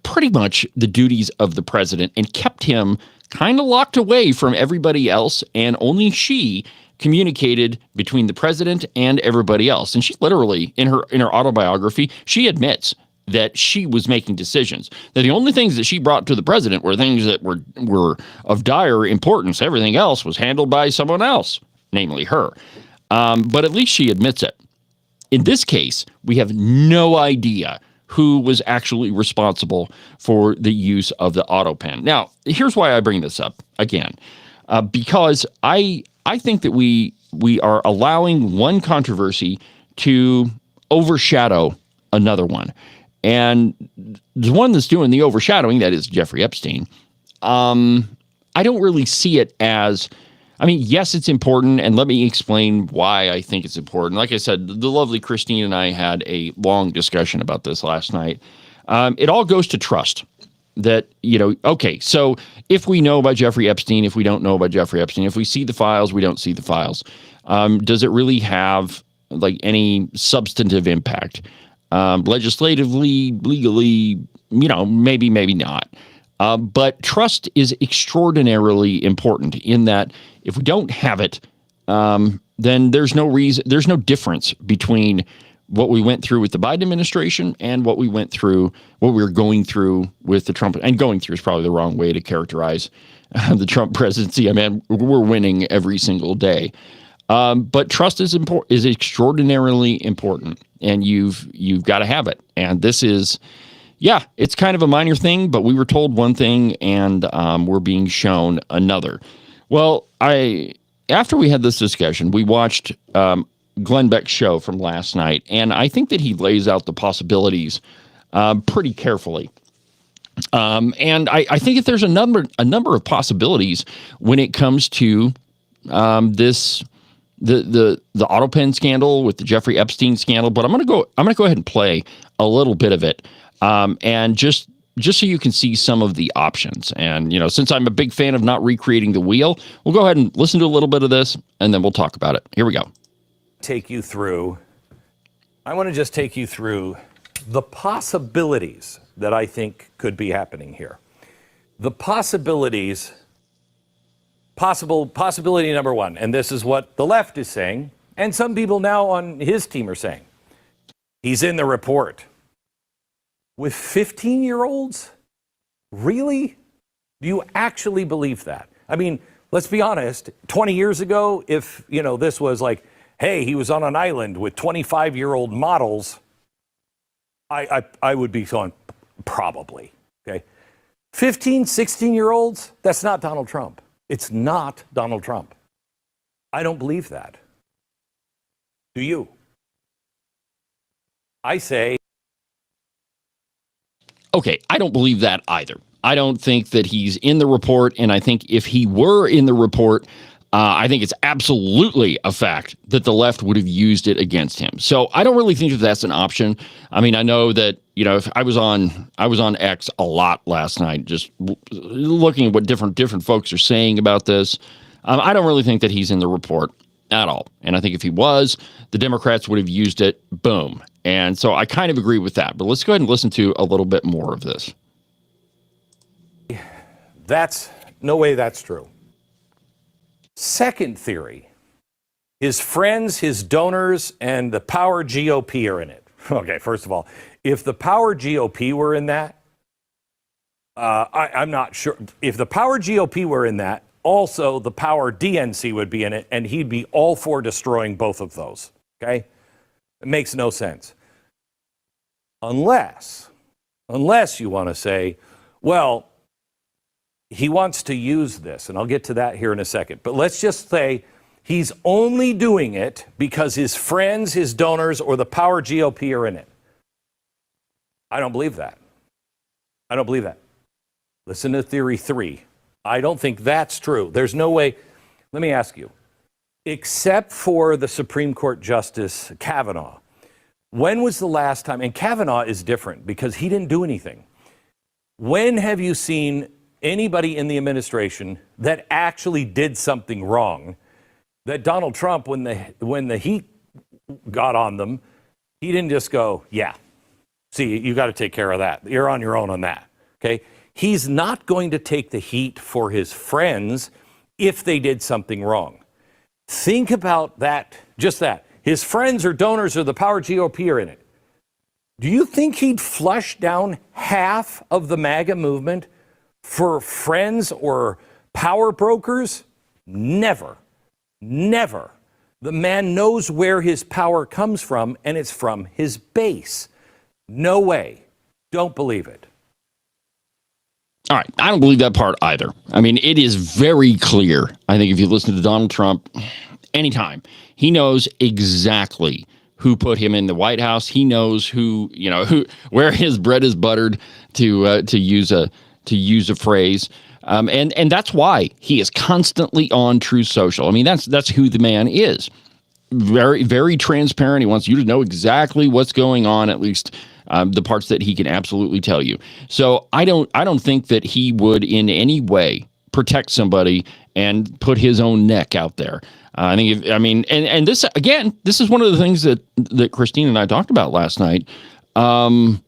pretty much the duties of the president and kept him kind of locked away from everybody else, and only she communicated between the president and everybody else. And she literally, in her autobiography, she admits that she was making decisions, that the only things that she brought to the president were things that were of dire importance. Everything else was handled by someone else, namely her. But at least she admits it. In this case, we have no idea who was actually responsible for the use of the auto pen. Now, here's why I bring this up again, because I think that we are allowing one controversy to overshadow another one. And the one that's doing the overshadowing, that is Jeffrey Epstein, I don't really see it as, I mean, yes, it's important, and let me explain why I think it's important. Like I said, the lovely Christine and I had a long discussion about this last night. It all goes to trust. That, okay, so if we know about Jeffrey Epstein, if we don't know about Jeffrey Epstein, if we see the files, we don't see the files, does it really have like any substantive impact? Legislatively, legally, maybe, maybe not. But trust is extraordinarily important in that if we don't have it, then there's no difference between what we went through with the Biden administration and what we were going through with the Trump, and going through is probably the wrong way to characterize the Trump presidency. I mean, we're winning every single day. But trust is extraordinarily important, and you've got to have it. And this is, it's kind of a minor thing, but we were told one thing and we're being shown another. Well, after we had this discussion, we watched Glenn Beck's show from last night, and I think that he lays out the possibilities pretty carefully. And I think that there's a number of possibilities when it comes to this. The auto pen scandal with the Jeffrey Epstein scandal, but I'm gonna go ahead and play a little bit of it, and just so you can see some of the options. And since I'm a big fan of not recreating the wheel, we'll go ahead and listen to a little bit of this, and then we'll talk about it. Here we go. I want to just take you through the possibilities that I think could be happening here. The possibilities. Possibility number one, and this is what the left is saying, and some people now on his team are saying. He's in the report. With 15-year-olds? Really? Do you actually believe that? I mean, let's be honest, 20 years ago, if, this was like, hey, he was on an island with 25-year-old models, I would be going, probably, okay? 15, 16-year-olds, that's not Donald Trump. It's not Donald Trump. I don't believe that. Do you? I say. Okay, I don't believe that either. I don't think that he's in the report, and I think if he were in the report, I think it's absolutely a fact that the left would have used it against him. So I don't really think that that's an option. I mean, I know that, you know, if I was on X a lot last night, just looking at what different folks are saying about this. I don't really think that he's in the report at all. And I think if he was, the Democrats would have used it. Boom. And so I kind of agree with that. But let's go ahead and listen to a little bit more of this. That's no way that's true. Second theory, his friends, his donors, and the power GOP are in it. Okay, first of all, if the power GOP were in that, I'm not sure. If the power GOP were in that, also the power DNC would be in it, and he'd be all for destroying both of those. Okay? It makes no sense. Unless you want to say, well, he wants to use this, and I'll get to that here in a second. But let's just say he's only doing it because his friends, his donors, or the power GOP are in it. I don't believe that. I don't believe that. Listen to theory 3. I don't think that's true. There's no way. Let me ask you, except for the Supreme Court Justice Kavanaugh, when was the last time, and Kavanaugh is different because he didn't do anything. When have you seen anybody in the administration that actually did something wrong that Donald Trump, when the heat got on them, he didn't just go, yeah, see, you got to take care of that. You're on your own on that. Okay. He's not going to take the heat for his friends if they did something wrong. Think about that, just that. His friends or donors or the power GOP are in it. Do you think he'd flush down half of the MAGA movement for friends or power brokers? Never. Never. The man knows where his power comes from, and it's from his base. No way. Don't believe it. All right. I don't believe that part either. I mean, it is very clear. I think if you listen to Donald Trump anytime, he knows exactly who put him in the White House. He knows who where his bread is buttered, to use a phrase. And that's why he is constantly on Truth Social. I mean, that's who the man is. Very, very transparent. He wants you to know exactly what's going on, at least the parts that he can absolutely tell you. So I don't think that he would in any way protect somebody and put his own neck out there. And this, again, this is one of the things that Christine and I talked about last night. I'm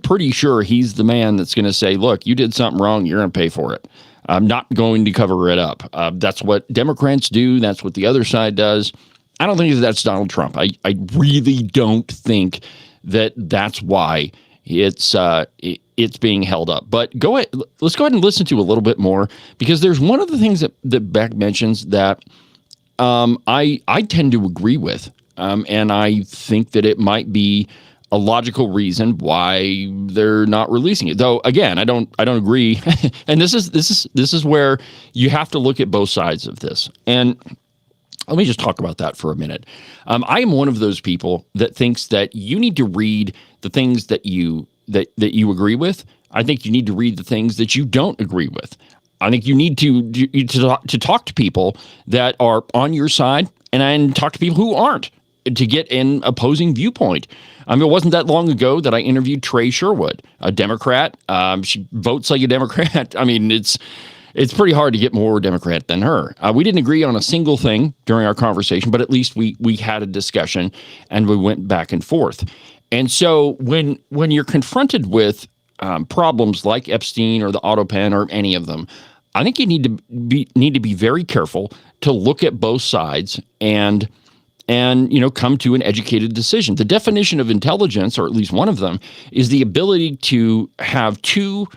pretty sure he's the man that's going to say, look, you did something wrong. You're going to pay for it. I'm not going to cover it up. That's what Democrats do. That's what the other side does. I don't think that's Donald Trump. I really don't think that that's why it's being held up. But let's go ahead and listen to a little bit more, because there's one of the things that Beck mentions that I tend to agree with, and I think that it might be a logical reason why they're not releasing it. Though again, I don't agree. And this is where you have to look at both sides of this. And let me just talk about that for a minute. I am one of those people that thinks that you need to read the things that you agree with. I think you need to read the things that you don't agree with. I think you need to talk to people that are on your side and talk to people who aren't, to get an opposing viewpoint. I mean, it wasn't that long ago that I interviewed Trey Sherwood, a Democrat. She votes like a Democrat. I mean, it's pretty hard to get more Democrat than her. We didn't agree on a single thing during our conversation, but at least we had a discussion and we went back and forth. And so when you're confronted with problems like Epstein or the AutoPen or any of them, I think you need to be very careful to look at both sides and come to an educated decision. The definition of intelligence, or at least one of them, is the ability to have two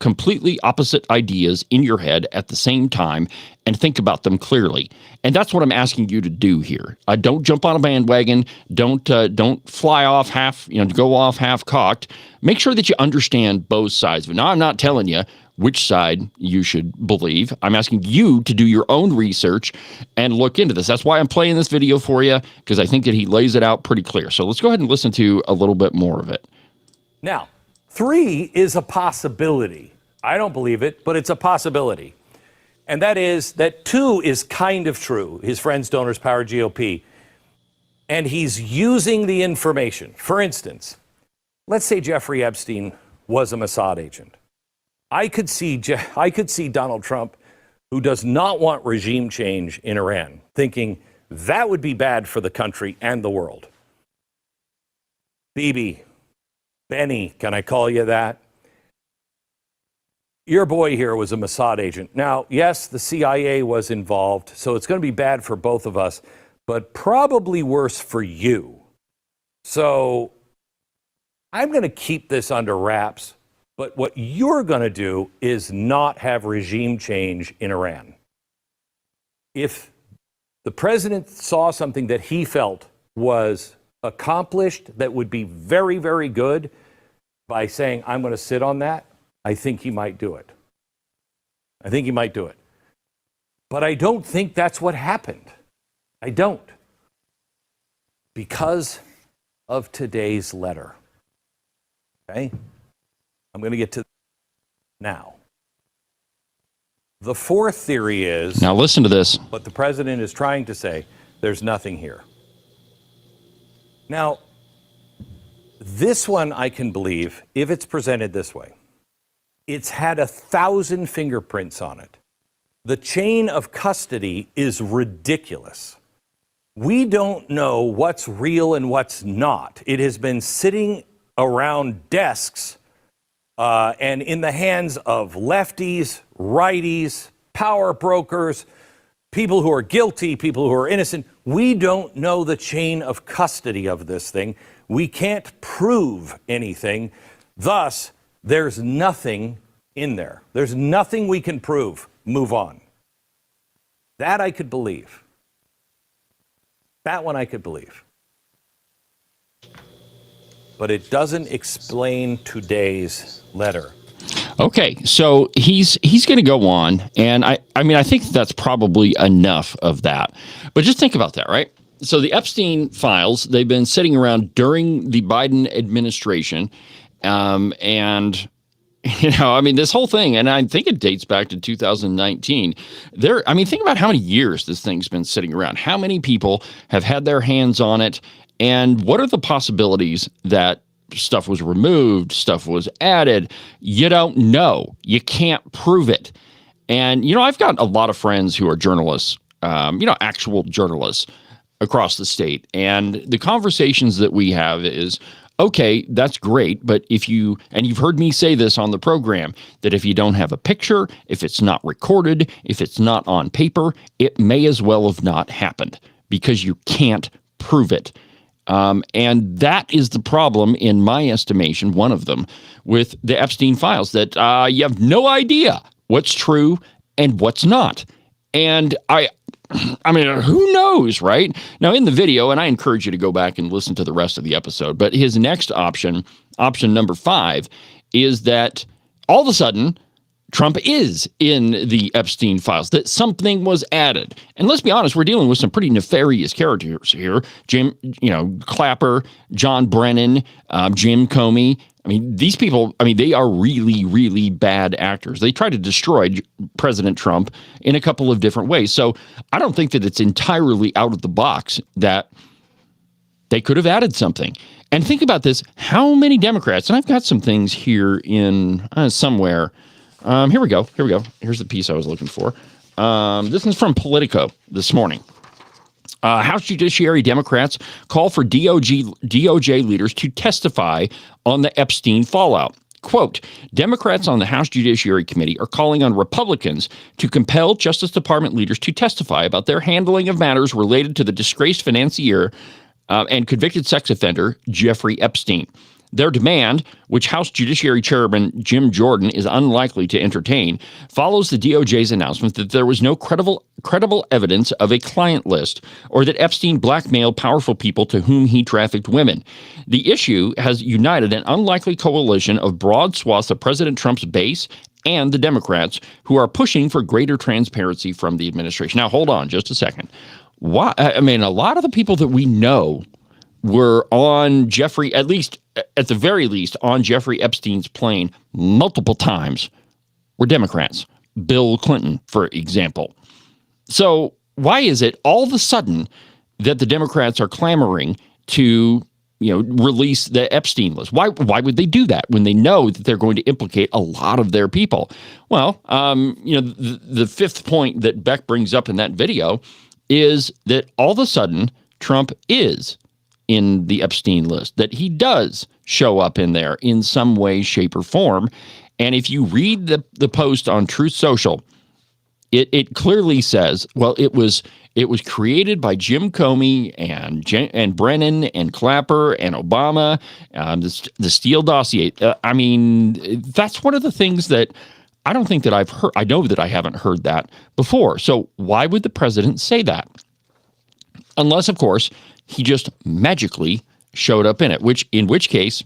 completely opposite ideas in your head at the same time and think about them clearly. And that's what I'm asking you to do here. Don't jump on a bandwagon. Don't fly off go off half cocked. Make sure that you understand both sides of it. Now, I'm not telling you which side you should believe. I'm asking you to do your own research and look into this. That's why I'm playing this video for you, because I think that he lays it out pretty clear. So let's go ahead and listen to a little bit more of it. Now, 3 is a possibility. I don't believe it, but it's a possibility. And that is that 2 is kind of true. His friends, donors, power, GOP. And he's using the information. For instance, let's say Jeffrey Epstein was a Mossad agent. I could see Donald Trump, who does not want regime change in Iran, thinking that would be bad for the country and the world. Bibi, Benny, can I call you that? Your boy here was a Mossad agent. Now, yes, the CIA was involved, so it's going to be bad for both of us, but probably worse for you. So I'm going to keep this under wraps, but what you're going to do is not have regime change in Iran. If the president saw something that he felt was accomplished that would be very, very good by saying, I'm going to sit on that, I think he might do it. I think he might do it. But I don't think that's what happened. I don't. Because of today's letter. Okay? I'm going to get to now. The fourth theory is... Now listen to this. What the president is trying to say, there's nothing here. Now, this one I can believe if it's presented this way. It's had 1,000 fingerprints on it. The chain of custody is ridiculous. We don't know what's real and what's not. It has been sitting around desks and in the hands of lefties, righties, power brokers, people who are guilty, people who are innocent. We don't know the chain of custody of this thing. We can't prove anything. Thus, there's nothing in there. There's nothing we can prove. Move on. That I could believe. That one I could believe. But it doesn't explain today's letter. Okay, so he's going to go on, and I mean, I think that's probably enough of that. But just think about that, right? So the Epstein files, they've been sitting around during the Biden administration, and I mean, this whole thing, and I think it dates back to 2019. Think about how many years this thing's been sitting around. How many people have had their hands on it, and what are the possibilities that stuff was removed, stuff was added? You don't know. You can't prove it. And, I've got a lot of friends who are journalists, actual journalists across the state. And the conversations that we have is, okay, that's great. But you've heard me say this on the program, that if you don't have a picture, if it's not recorded, if it's not on paper, it may as well have not happened because you can't prove it. And that is the problem, in my estimation, one of them, with the Epstein files, that you have no idea what's true and what's not. And I mean, who knows, right? Now, in the video, and I encourage you to go back and listen to the rest of the episode, but his next option number 5, is that all of a sudden, Trump is in the Epstein files, that something was added. And let's be honest, we're dealing with some pretty nefarious characters here. Jim, Clapper, John Brennan, Jim Comey. I mean, these people, they are really, really bad actors. They try to destroy President Trump in a couple of different ways. So I don't think that it's entirely out of the box that they could have added something. And think about this. How many Democrats, and I've got some things here in somewhere. Here we go. Here's the piece I was looking for. This is from Politico this morning. House Judiciary Democrats call for DOJ leaders to testify on the Epstein fallout. Quote, Democrats on the House Judiciary Committee are calling on Republicans to compel Justice Department leaders to testify about their handling of matters related to the disgraced financier and convicted sex offender Jeffrey Epstein. Their demand, which House Judiciary Chairman Jim Jordan is unlikely to entertain, follows the DOJ's announcement that there was no credible evidence of a client list or that Epstein blackmailed powerful people to whom he trafficked women. The issue has united an unlikely coalition of broad swaths of President Trump's base and the Democrats who are pushing for greater transparency from the administration. Now, hold on just a second. A lot of the people that we know were on Jeffrey, at the very least, on Jeffrey Epstein's plane multiple times, were Democrats. Bill Clinton, for example. So why is it all of a sudden that the Democrats are clamoring to, release the Epstein list? Why would they do that when they know that they're going to implicate a lot of their people? Well, the fifth point that Beck brings up in that video is that all of a sudden Trump is in the Epstein list, that he does show up in there in some way, shape, or form. And if you read the post on Truth Social, it clearly says, well, it was created by Jim Comey and Brennan and Clapper and Obama, the Steele dossier. That's one of the things that I don't think that I've heard. I know that I haven't heard that before. So why would the president say that? Unless, of course, he just magically showed up in it, in which case,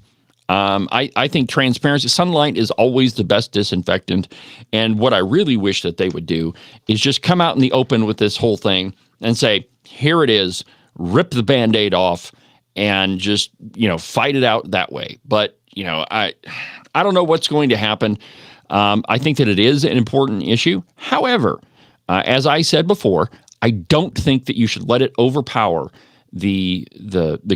I think transparency, sunlight is always the best disinfectant. And what I really wish that they would do is just come out in the open with this whole thing and say, here it is, rip the Band-Aid off and just, fight it out that way. But, I don't know what's going to happen. I think that it is an important issue. However, as I said before, I don't think that you should let it overpower the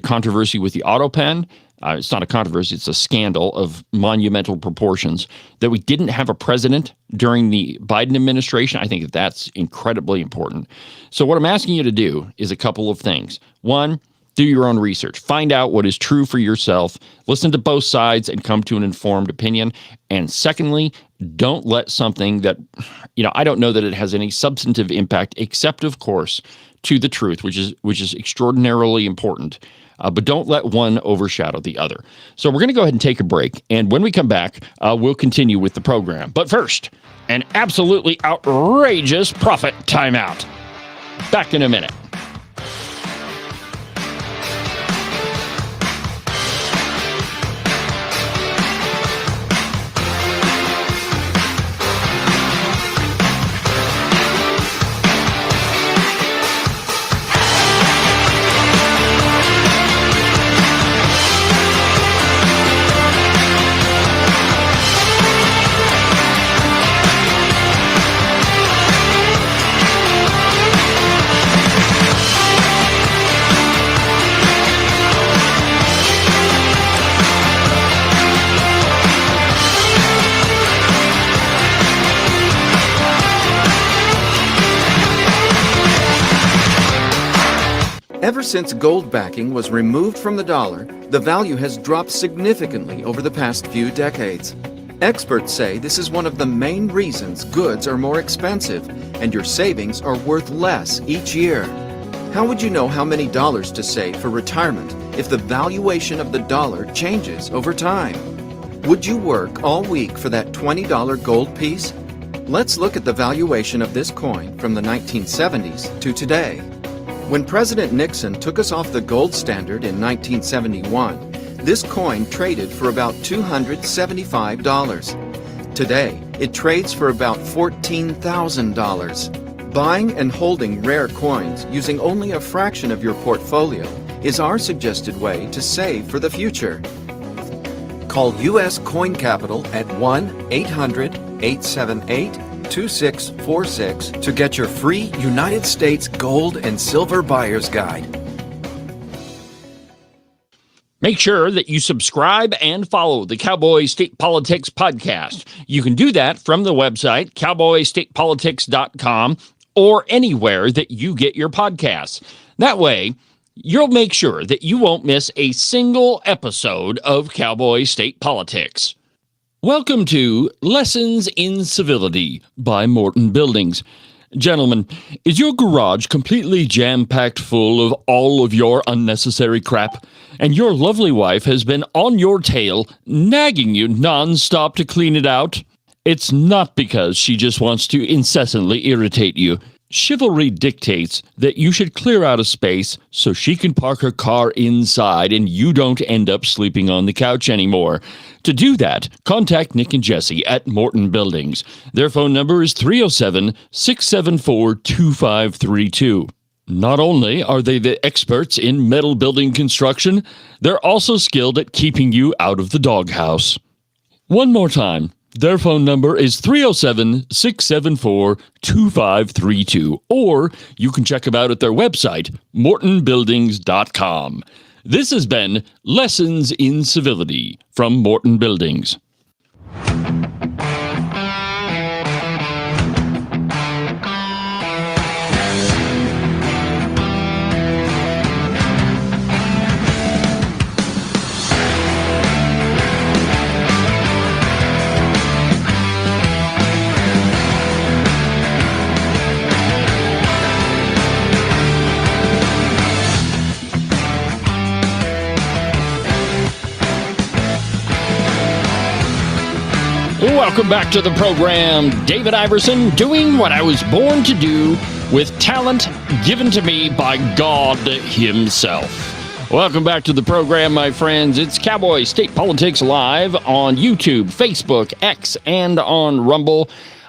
controversy with the auto pen. It's not a controversy, it's a scandal of monumental proportions. That we didn't have a president during the Biden administration, I think that's incredibly important. So what I'm asking you to do is a couple of things. One, do your own research. Find out what is true for yourself. Listen to both sides and come to an informed opinion. And secondly, don't let something that, I don't know that it has any substantive impact, except, of course, to the truth, which is extraordinarily important. But don't let one overshadow the other. So we're going to go ahead and take a break. And when we come back, we'll continue with the program. But first, an absolutely outrageous profit timeout. Back in a minute. Ever since gold backing was removed from the dollar, the value has dropped significantly over the past few decades. Experts say this is one of the main reasons goods are more expensive and your savings are worth less each year. How would you know how many dollars to save for retirement if the valuation of the dollar changes over time? Would you work all week for that $20 gold piece? Let's look at the valuation of this coin from the 1970s to today. When President Nixon took us off the gold standard in 1971, this coin traded for about $275. Today, it trades for about $14,000. Buying and holding rare coins using only a fraction of your portfolio is our suggested way to save for the future. Call U.S. Coin Capital at 1-800-878-2646 to get your free United States Gold and Silver Buyer's Guide. Make sure that you subscribe and follow the Cowboy State Politics podcast. You can do that from the website, cowboystatepolitics.com, or anywhere that you get your podcasts. That way, you'll make sure that you won't miss a single episode of Cowboy State Politics. Welcome to Lessons in Civility by Morton Buildings. Gentlemen, is your garage completely jam-packed full of all of your unnecessary crap, and your lovely wife has been on your tail, nagging you non-stop to clean it out? It's not because she just wants to incessantly irritate you. Chivalry dictates that you should clear out a space so she can park her car inside and you don't end up sleeping on the couch anymore. To do that, contact Nick and Jesse at Morton Buildings. Their phone number is 307-674-2532. Not only are they the experts in metal building construction, they're also skilled at keeping you out of the doghouse. One more time. Their phone number is 307-674-2532, or you can check them out at their website, mortonbuildings.com. This has been Lessons in Civility from Morton Buildings. Welcome back to the program. David Iverson, doing what I was born to do with talent given to me by God himself. Welcome back to the program, my friends. It's Cowboy State Politics Live on YouTube, Facebook, X, and on Rumble.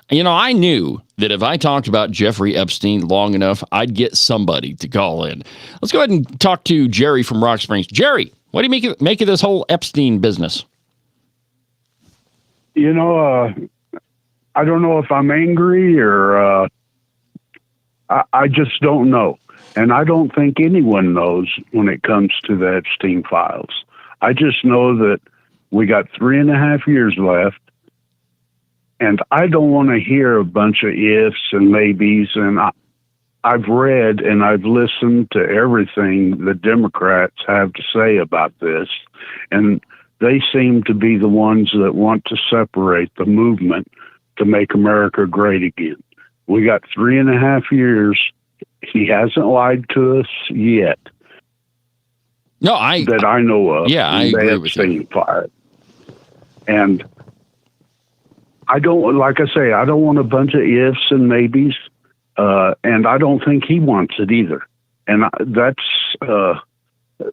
You know, I knew that if I talked about Jeffrey Epstein long enough, I'd get somebody to call in. Let's go ahead and talk to Jerry from Rock Springs. Jerry, what do you make of this whole Epstein business? You know, I don't know if I'm angry or I just don't know. And I don't think anyone knows when it comes to the Epstein files. I just know that we got 3.5 years left. And I don't want to hear a bunch of ifs and maybes. And I've read and I've listened to everything the Democrats have to say about this. And they seem to be the ones that want to separate the movement to make America great again. We got 3.5 years. He hasn't lied to us yet. No, that I know of. Yeah, I agree with you. Fire. And I don't, like I say, I don't want a bunch of ifs and maybes, and I don't think he wants it either. And that's.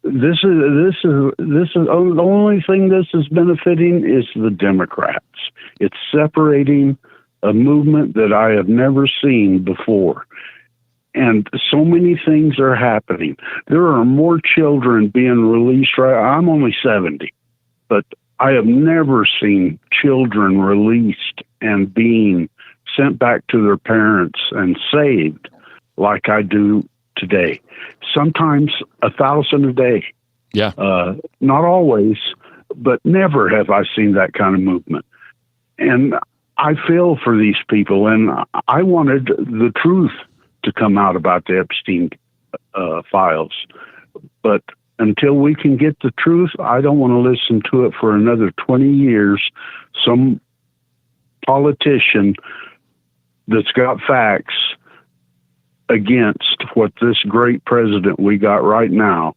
This is the only thing this is benefiting is the Democrats. It's separating a movement that I have never seen before. And so many things are happening. There are more children being released. I'm only 70, but I have never seen children released and being sent back to their parents and saved like I do today. Sometimes 1,000 a day. Yeah. Not always, but never have I seen that kind of movement. And I feel for these people, and I wanted the truth to come out about the Epstein files. But until we can get the truth, I don't want to listen to it for another 20 years. Some politician that's got facts against what this great president we got right now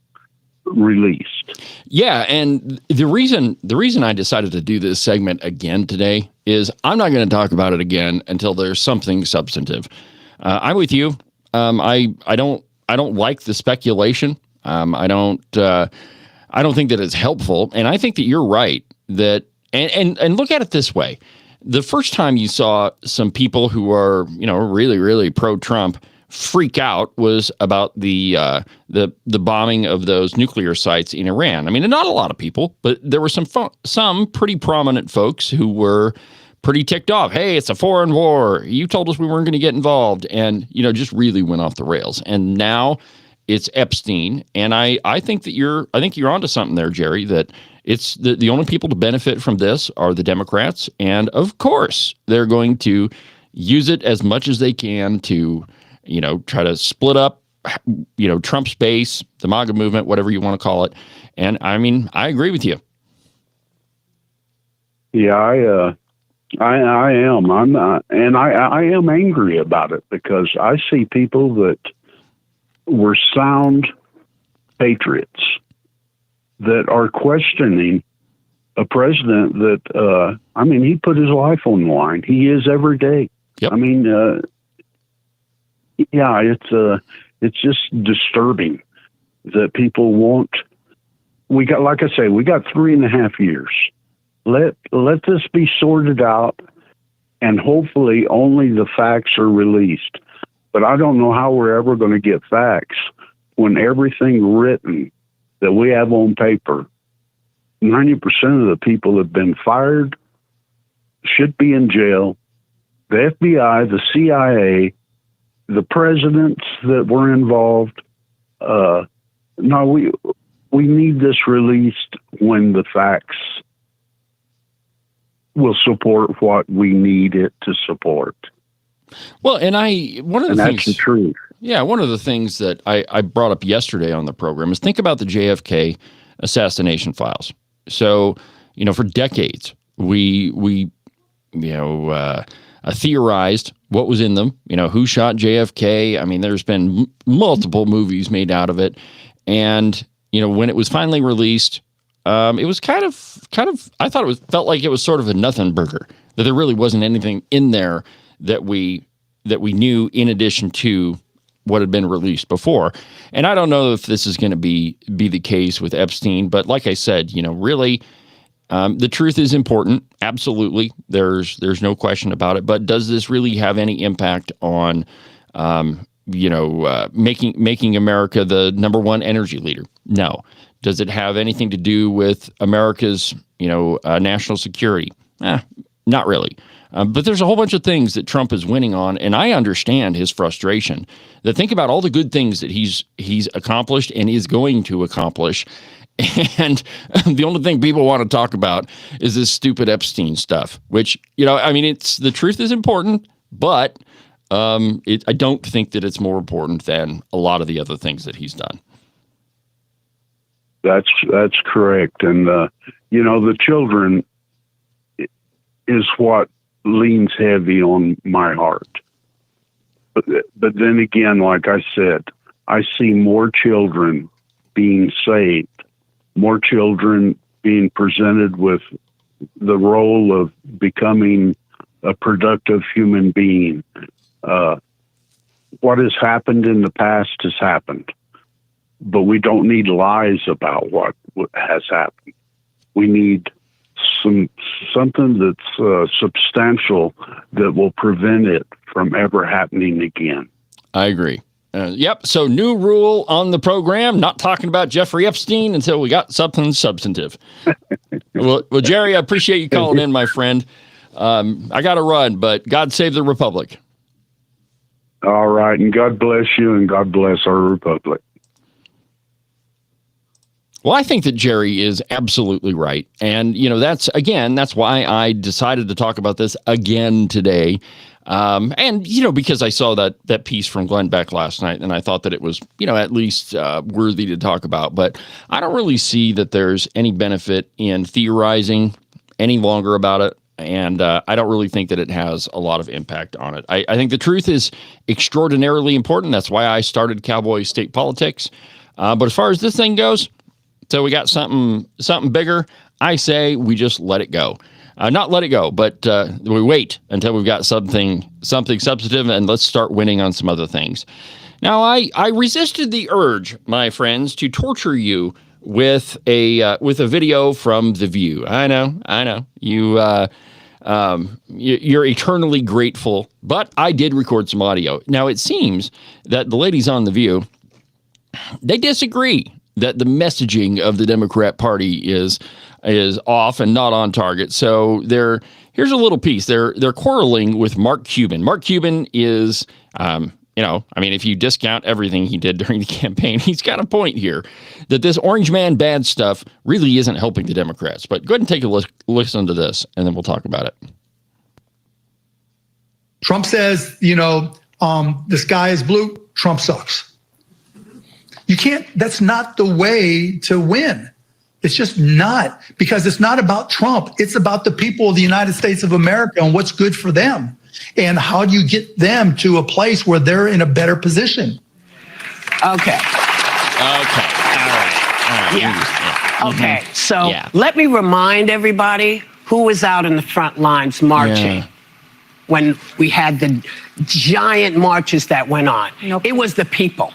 released. Yeah, and the reason I decided to do this segment again today is I'm not going to talk about it again until there's something substantive. I'm with you. I don't like the speculation. I don't think that it's helpful, and I think that you're right that and look at it this way: the first time you saw some people who are really, really pro-Trump freak out was about the bombing of those nuclear sites in Iran. I mean, not a lot of people, but there were some pretty prominent folks who were pretty ticked off. Hey, it's a foreign war. You told us we weren't going to get involved, and just really went off the rails. And now it's Epstein, and I think that you're onto something there, Jerry. That it's the only people to benefit from this are the Democrats, and of course they're going to use it as much as they can to try to split up, Trump's base, the MAGA movement, whatever you want to call it. And I mean, I agree with you. Yeah, I am. I'm not, and I am angry about it because I see people that were sound patriots that are questioning a president that, he put his life on the line. He is every day. Yep. I mean, yeah, it's just disturbing that people won't. We got 3.5 years. Let this be sorted out, and hopefully only the facts are released. But I don't know how we're ever going to get facts when everything written that we have on paper, 90% of the people have been fired should be in jail. The FBI, the CIA, the presidents that were involved. No, we need this released when the facts will support what we need it to support. Well, and one of the things, that's the truth. Yeah, one of the things that I brought up yesterday on the program is think about the JFK assassination files. So, for decades, we theorized what was in them, who shot JFK. I mean, there's been multiple movies made out of it. And, when it was finally released, it was kind of, I thought felt like it was sort of a nothing burger, that there really wasn't anything in there that we knew in addition to what had been released before. And I don't know if this is going to be the case with Epstein, but like I said, really, the truth is important. Absolutely. There's no question about it. But does this really have any impact on, making America the number one energy leader? No. Does it have anything to do with America's, national security? Not really. But there's a whole bunch of things that Trump is winning on, and I understand his frustration. That think about all the good things that he's accomplished and is going to accomplish, and the only thing people want to talk about is this stupid Epstein stuff. Which it's the truth is important, but I don't think that it's more important than a lot of the other things that he's done. That's correct, and the children is what leans heavy on my heart. But then again, like I said, I see more children being saved, more children being presented with the role of becoming a productive human being. What has happened in the past has happened, but we don't need lies about what has happened. We need something that's substantial that will prevent it from ever happening again. I agree. Yep. So new rule on the program, not talking about Jeffrey Epstein until we got something substantive. well, Jerry, I appreciate you calling in, my friend. I got to run, but God save the Republic. All right. And God bless you and God bless our Republic. Well, I think that Jerry is absolutely right. And, that's why I decided to talk about this again today. And, because I saw that piece from Glenn Beck last night, and I thought that it was, at least worthy to talk about. But I don't really see that there's any benefit in theorizing any longer about it. And I don't really think that it has a lot of impact on it. I think the truth is extraordinarily important. That's why I started Cowboy State Politics. But as far as this thing goes, so we got something bigger. I say we just let it go. Not let it go, but we wait until we've got something substantive, and let's start winning on some other things. Now, I resisted the urge, my friends, to torture you with a video from The View. I know. You're eternally grateful, but I did record some audio. Now, it seems that the ladies on The View, they disagree that the messaging of the Democrat Party is off and not on target. So here's a little piece. They're quarreling with Mark Cuban. Mark Cuban is, if you discount everything he did during the campaign, he's got a point here that this orange man bad stuff really isn't helping the Democrats. But go ahead and take a listen to this, and then we'll talk about it. Trump says, the sky is blue. Trump sucks. You can't, that's not the way to win. It's just not, because it's not about Trump. It's about the people of the United States of America and what's good for them. And how do you get them to a place where they're in a better position? Okay. All right. Yeah. Okay. So let me remind everybody who was out in the front lines marching when we had the giant marches that went on. It was the people.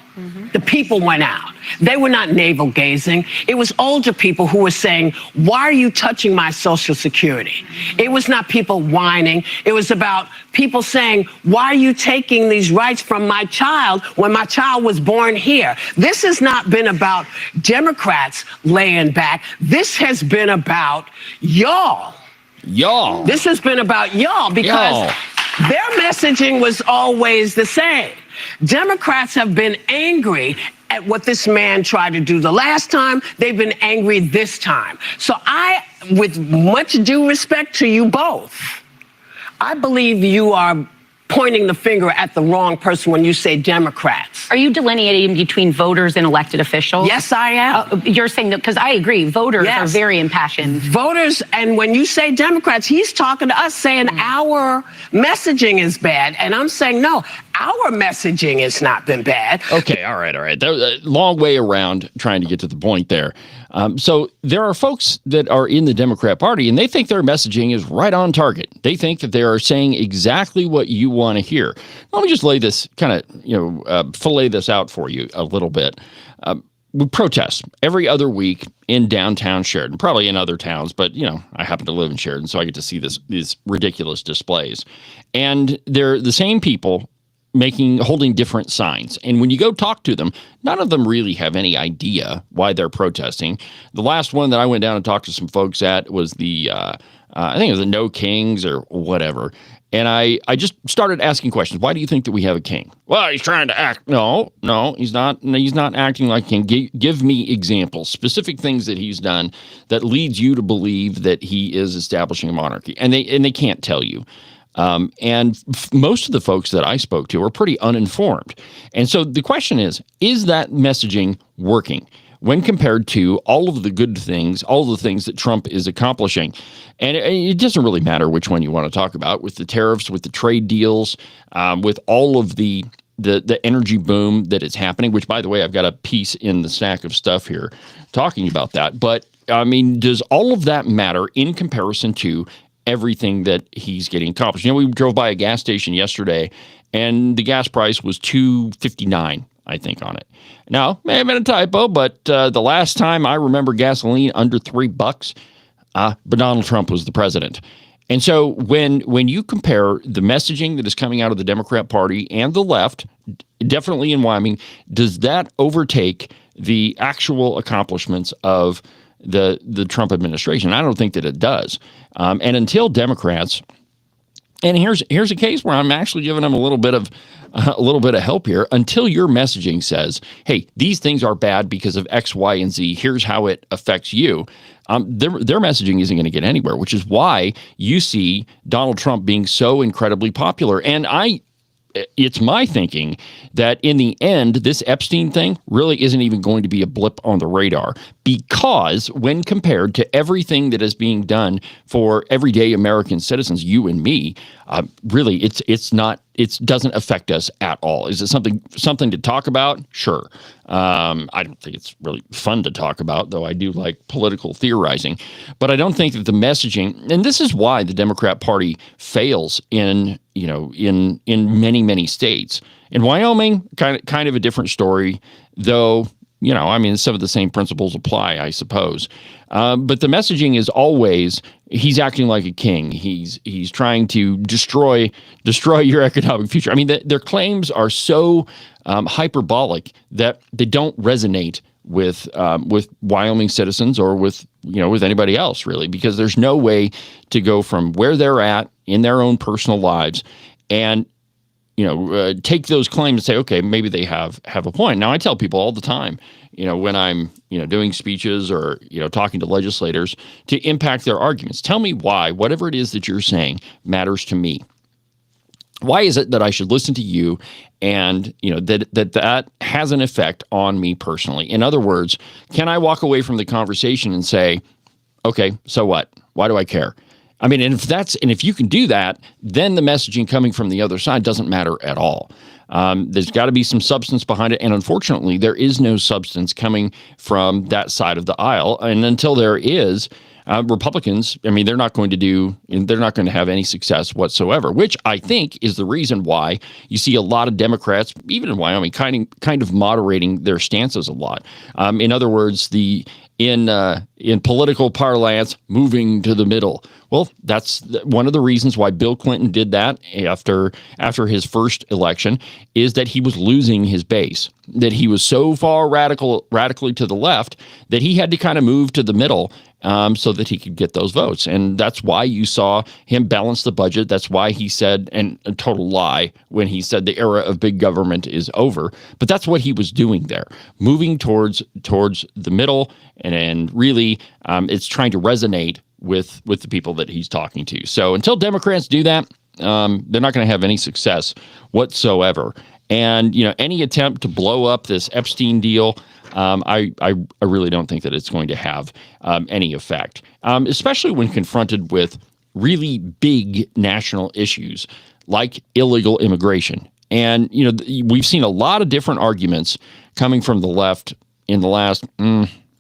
The people went out. They were not navel gazing. It was older people who were saying, why are you touching my Social Security? It was not people whining. It was about people saying, why are you taking these rights from my child when my child was born here? This has not been about Democrats laying back. This has been about y'all Y'all. This has been about y'all because their messaging was always the same. Democrats have been angry at what this man tried to do the last time. They've been angry this time. So with much due respect to you both, I believe you are pointing the finger at the wrong person when you say Democrats. Are you delineating between voters and elected officials? Yes, I am. You're saying that, because I agree, voters are very impassioned. Voters, and when you say Democrats, he's talking to us saying our messaging is bad. And I'm saying, no, our messaging has not been bad. Okay, all right. That was a long way around trying to get to the point there. So there are folks that are in the Democrat Party, and they think their messaging is right on target. They think that they are saying exactly what you want to hear. Let me just lay this fillet this out for you a little bit. We protest every other week in downtown Sheridan, probably in other towns, but I happen to live in Sheridan, so I get to see these ridiculous displays. And they're the same people holding different signs. And when you go talk to them, none of them really have any idea why they're protesting. The last one that I went down and talked to some folks at was I think it was the No Kings or whatever. And I just started asking questions. Why do you think that we have a king? Well, he's trying to act. No, he's not. He's not acting like a king. Give me examples, specific things that he's done that leads you to believe that he is establishing a monarchy. And they can't tell you. Most of the folks that I spoke to are pretty uninformed. And so the question is that messaging working when compared to all of the good things, all of the things that Trump is accomplishing? And it doesn't really matter which one you want to talk about, with the tariffs, with the trade deals, with all of the energy boom that is happening, which, by the way, I've got a piece in the stack of stuff here talking about that. But, I mean, does all of that matter in comparison to everything that he's getting accomplished? We drove by a gas station yesterday, and the gas price was $2.59, I think, on it. Now, may have been a typo, but the last time I remember gasoline under $3, but Donald Trump was the president. And so when you compare the messaging that is coming out of the Democrat Party and the left, definitely in Wyoming, does that overtake the actual accomplishments of the Trump administration? I don't think that it does. And until Democrats, and here's a case where I'm actually giving them a little bit of help here. Until your messaging says, "Hey, these things are bad because of X, Y, and Z. Here's how it affects you," their messaging isn't going to get anywhere. Which is why you see Donald Trump being so incredibly popular. And it's my thinking that in the end, this Epstein thing really isn't even going to be a blip on the radar, because when compared to everything that is being done for everyday American citizens, you and me, really, it doesn't affect us at all. Is it something to talk about? Sure. I don't think it's really fun to talk about, though I do like political theorizing. But I don't think that the messaging, and this is why the Democrat Party fails in many, many states. In Wyoming, kind of a different story, though. Some of the same principles apply, I suppose. But the messaging is always, he's acting like a king. He's trying to destroy your economic future. I mean, their claims are so hyperbolic that they don't resonate with Wyoming citizens or with anybody else, really, because there's no way to go from where they're at in their own personal lives and take those claims and say, okay, maybe they have a point. Now, I tell people all the time, when I'm, doing speeches or, talking to legislators, to impact their arguments. Tell me why whatever it is that you're saying matters to me. Why is it that I should listen to you and, that has an effect on me personally? In other words, can I walk away from the conversation and say, okay, so what? Why do I care? I mean, and if you can do that, then the messaging coming from the other side doesn't matter at all. There's got to be some substance behind it, and unfortunately, there is no substance coming from that side of the aisle. And until there is, Republicans, they're not going to have any success whatsoever. Which I think is the reason why you see a lot of Democrats, even in Wyoming, kind of moderating their stances a lot. In other words, in political parlance, moving to the middle. Well, that's one of the reasons why Bill Clinton did that after his first election, is that he was losing his base, that he was so far radically to the left that he had to kind of move to the middle so that he could get those votes. And that's why you saw him balance the budget. That's why he said, and a total lie, when he said the era of big government is over. But that's what he was doing there, moving towards the middle, and really it's trying to resonate with the people that he's talking to. So until Democrats do that, they're not going to have any success whatsoever. And, any attempt to blow up this Epstein deal, I really don't think that it's going to have any effect, especially when confronted with really big national issues like illegal immigration. And, we've seen a lot of different arguments coming from the left in the last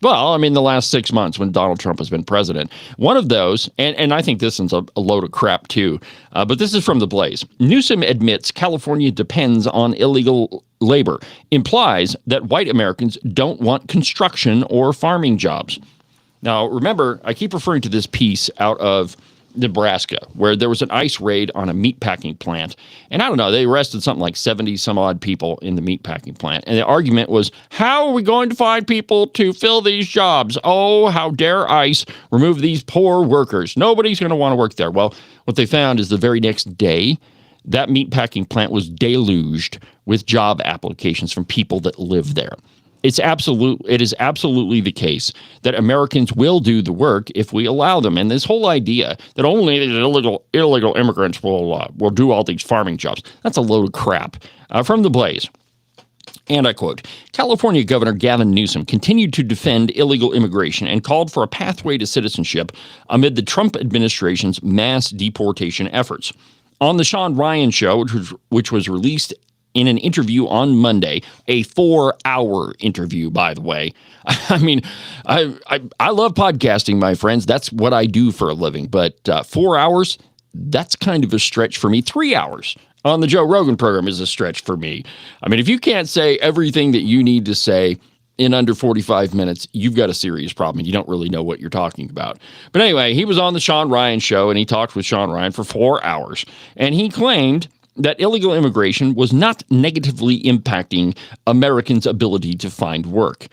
the last 6 months when Donald Trump has been president. One of those, and I think this is a load of crap too, but this is from The Blaze. Newsom admits California depends on illegal labor, implies that white Americans don't want construction or farming jobs. Now, remember, I keep referring to this piece out of Nebraska, where there was an ICE raid on a meatpacking plant. And I don't know, they arrested something like 70 some odd people in the meatpacking plant. And the argument was, how are we going to find people to fill these jobs? Oh, how dare ICE remove these poor workers? Nobody's going to want to work there. Well, what they found is the very next day, that meatpacking plant was deluged with job applications from people that live there. It is absolutely the case that Americans will do the work if we allow them. And this whole idea that only illegal immigrants will do all these farming jobs, that's a load of crap. From The Blaze. And I quote, California Governor Gavin Newsom continued to defend illegal immigration and called for a pathway to citizenship amid the Trump administration's mass deportation efforts. On the Sean Ryan Show, which was released in an interview on Monday, a 4-hour interview, by the way. I mean, I love podcasting, my friends. That's what I do for a living. But 4 hours, that's kind of a stretch for me. 3 hours on the Joe Rogan program is a stretch for me. I mean, if you can't say everything that you need to say in under 45 minutes, you've got a serious problem. You don't really know what you're talking about. But anyway, he was on the Sean Ryan Show, and he talked with Sean Ryan for 4 hours. And he claimed that illegal immigration was not negatively impacting Americans' ability to find work.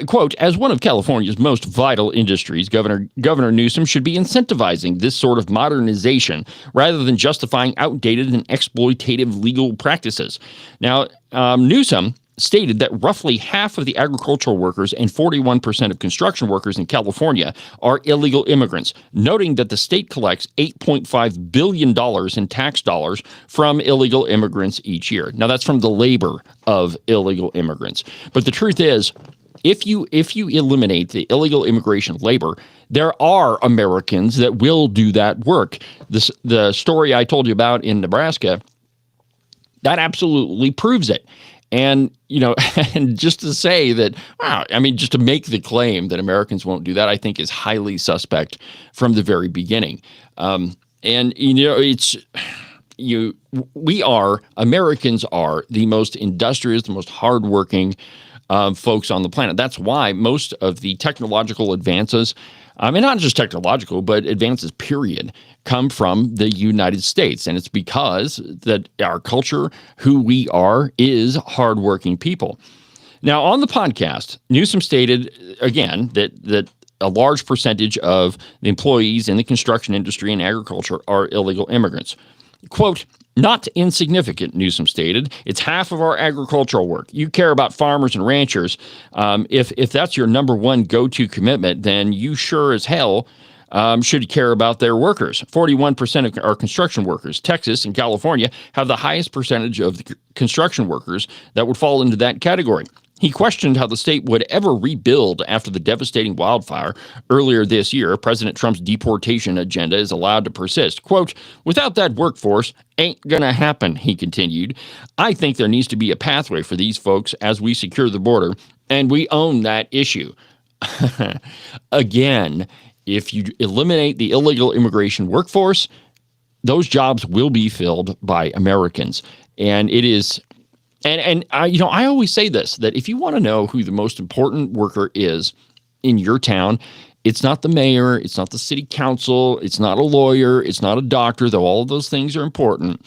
Quote, as one of California's most vital industries, Governor Newsom should be incentivizing this sort of modernization rather than justifying outdated and exploitative legal practices. Now, Newsom stated that roughly half of the agricultural workers and 41% of construction workers in California are illegal immigrants, noting that the state collects $8.5 billion in tax dollars from illegal immigrants each year. Now, that's from the labor of illegal immigrants. But the truth is, if you eliminate the illegal immigration labor, there are Americans that will do that work. The story I told you about in Nebraska, that absolutely proves it. And, and just to say that, wow, I mean, just to make the claim that Americans won't do that, I think is highly suspect from the very beginning. Americans are the most industrious, the most hardworking folks on the planet. That's why most of the technological advances, and not just technological, but advances, period, come from the United States. And it's because that our culture, who we are, is hardworking people. Now, on the podcast, Newsom stated, again, that a large percentage of the employees in the construction industry and agriculture are illegal immigrants. Quote, not insignificant, Newsom stated. It's half of our agricultural work. You care about farmers and ranchers. If that's your number one go-to commitment, then you sure as hell should care about their workers. 41% of our construction workers. Texas and California have the highest percentage of the construction workers that would fall into that category. He questioned how the state would ever rebuild after the devastating wildfire earlier this year. President Trump's deportation agenda is allowed to persist. Quote, without that workforce, ain't gonna happen, he continued. I think there needs to be a pathway for these folks as we secure the border, and we own that issue. Again, if you eliminate the illegal immigration workforce, those jobs will be filled by Americans. And it is... And I always say this, that if you want to know who the most important worker is in your town, it's not the mayor, it's not the city council, it's not a lawyer, it's not a doctor, though all of those things are important.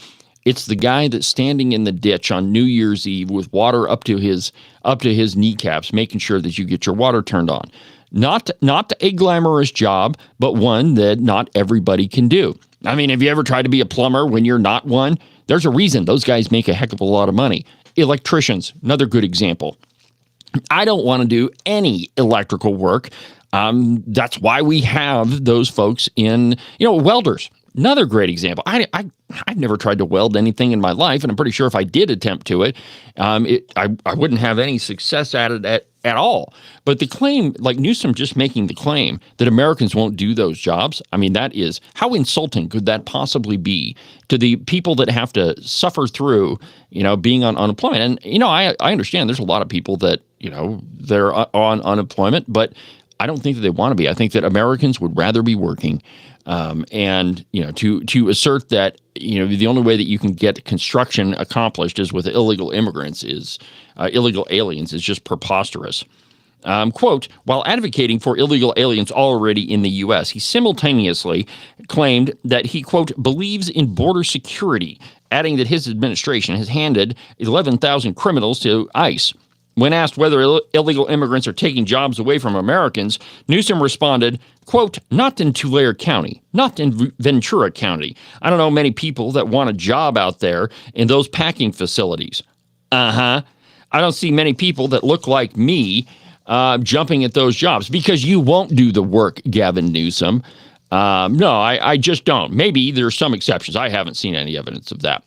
It's the guy that's standing in the ditch on New Year's Eve with water up to his kneecaps, making sure that you get your water turned on. Not a glamorous job, but one that not everybody can do. I mean, have you ever tried to be a plumber when you're not one? There's a reason those guys make a heck of a lot of money. Electricians, another good example. I don't want to do any electrical work. That's why we have those folks in, welders. Another great example. I've never tried to weld anything in my life, and I'm pretty sure if I did attempt to I wouldn't have any success at it at all. But the claim, like Newsom just making the claim that Americans won't do those jobs, I mean, that is, how insulting could that possibly be to the people that have to suffer through, being on unemployment? And, I understand there's a lot of people that, they're on unemployment, but I don't think that they want to be. I think that Americans would rather be working. And to assert that the only way that you can get construction accomplished is with illegal aliens is just preposterous. Quote, while advocating for illegal aliens already in the U.S., he simultaneously claimed that he, quote, believes in border security, adding that his administration has handed 11,000 criminals to ICE. When asked whether illegal immigrants are taking jobs away from Americans, Newsom responded, quote, not in Tulare County, not in Ventura County. I don't know many people that want a job out there in those packing facilities. I don't see many people that look like me jumping at those jobs because you won't do the work, Gavin Newsom. No, I just don't. Maybe there's some exceptions. I haven't seen any evidence of that.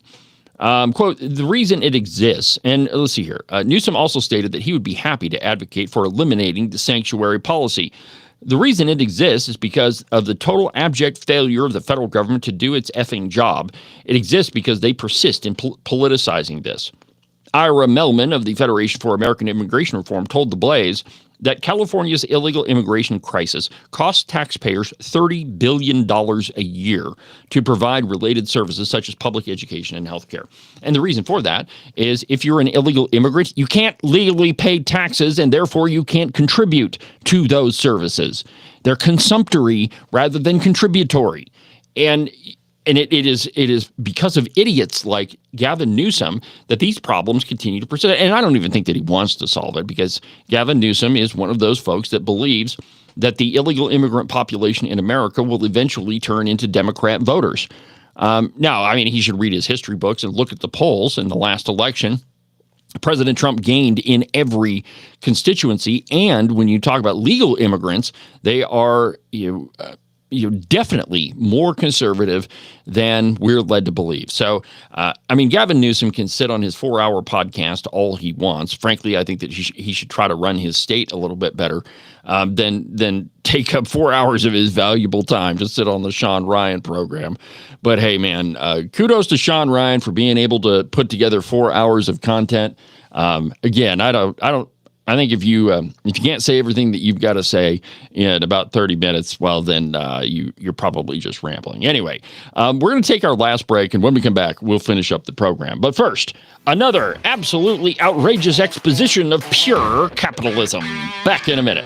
Quote, the reason it exists, and let's see here, Newsom also stated that he would be happy to advocate for eliminating the sanctuary policy. The reason it exists is because of the total abject failure of the federal government to do its effing job. It exists because they persist in politicizing this. Ira Melman of the Federation for American Immigration Reform told The Blaze that California's illegal immigration crisis costs taxpayers $30 billion a year to provide related services such as public education and health care. And the reason for that is if you're an illegal immigrant, you can't legally pay taxes and therefore you can't contribute to those services. They're consumptory rather than contributory. And it is because of idiots like Gavin Newsom that these problems continue to persist. And I don't even think that he wants to solve it because Gavin Newsom is one of those folks that believes that the illegal immigrant population in America will eventually turn into Democrat voters. Now, I mean, he should read his history books and look at the polls in the last election. President Trump gained in every constituency. And when you talk about legal immigrants, they are definitely more conservative than we're led to believe. So, I mean, Gavin Newsom can sit on his 4-hour podcast all he wants. Frankly, I think that he should try to run his state a little bit better than take up 4 hours of his valuable time to sit on the Sean Ryan program. But hey, man, kudos to Sean Ryan for being able to put together 4 hours of content. Again, I think if you can't say everything that you've got to say in about 30 minutes, well, then you're probably just rambling. Anyway, we're going to take our last break, and when we come back, we'll finish up the program. But first, another absolutely outrageous exposition of pure capitalism. Back in a minute.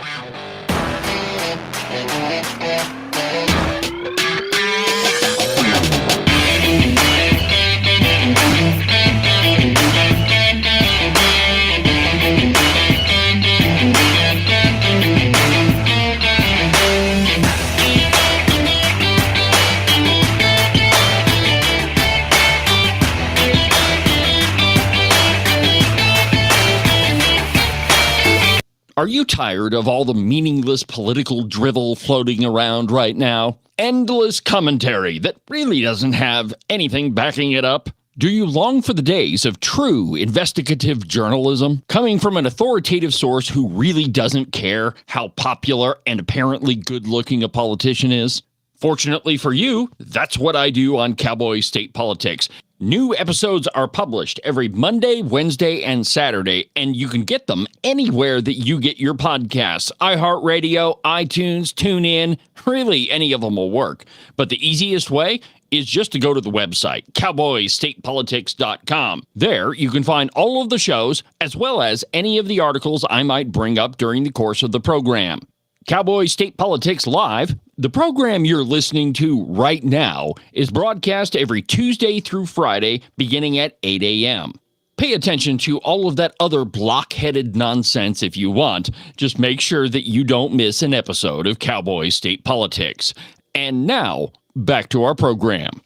Are you tired of all the meaningless political drivel floating around right now? Endless commentary that really doesn't have anything backing it up? Do you long for the days of true investigative journalism coming from an authoritative source who really doesn't care how popular and apparently good-looking a politician is? Fortunately for you, that's what I do on Cowboy State Politics. New episodes are published every Monday, Wednesday, and Saturday, and you can get them anywhere that you get your podcasts. iHeartRadio, iTunes, TuneIn, really any of them will work. But the easiest way is just to go to the website, cowboystatepolitics.com. There, you can find all of the shows, as well as any of the articles I might bring up during the course of the program. Cowboy State Politics Live. The program you're listening to right now is broadcast every Tuesday through Friday beginning at 8 a.m. Pay attention to all of that other block-headed nonsense if you want. Just make sure that you don't miss an episode of Cowboy State Politics. And now, back to our program.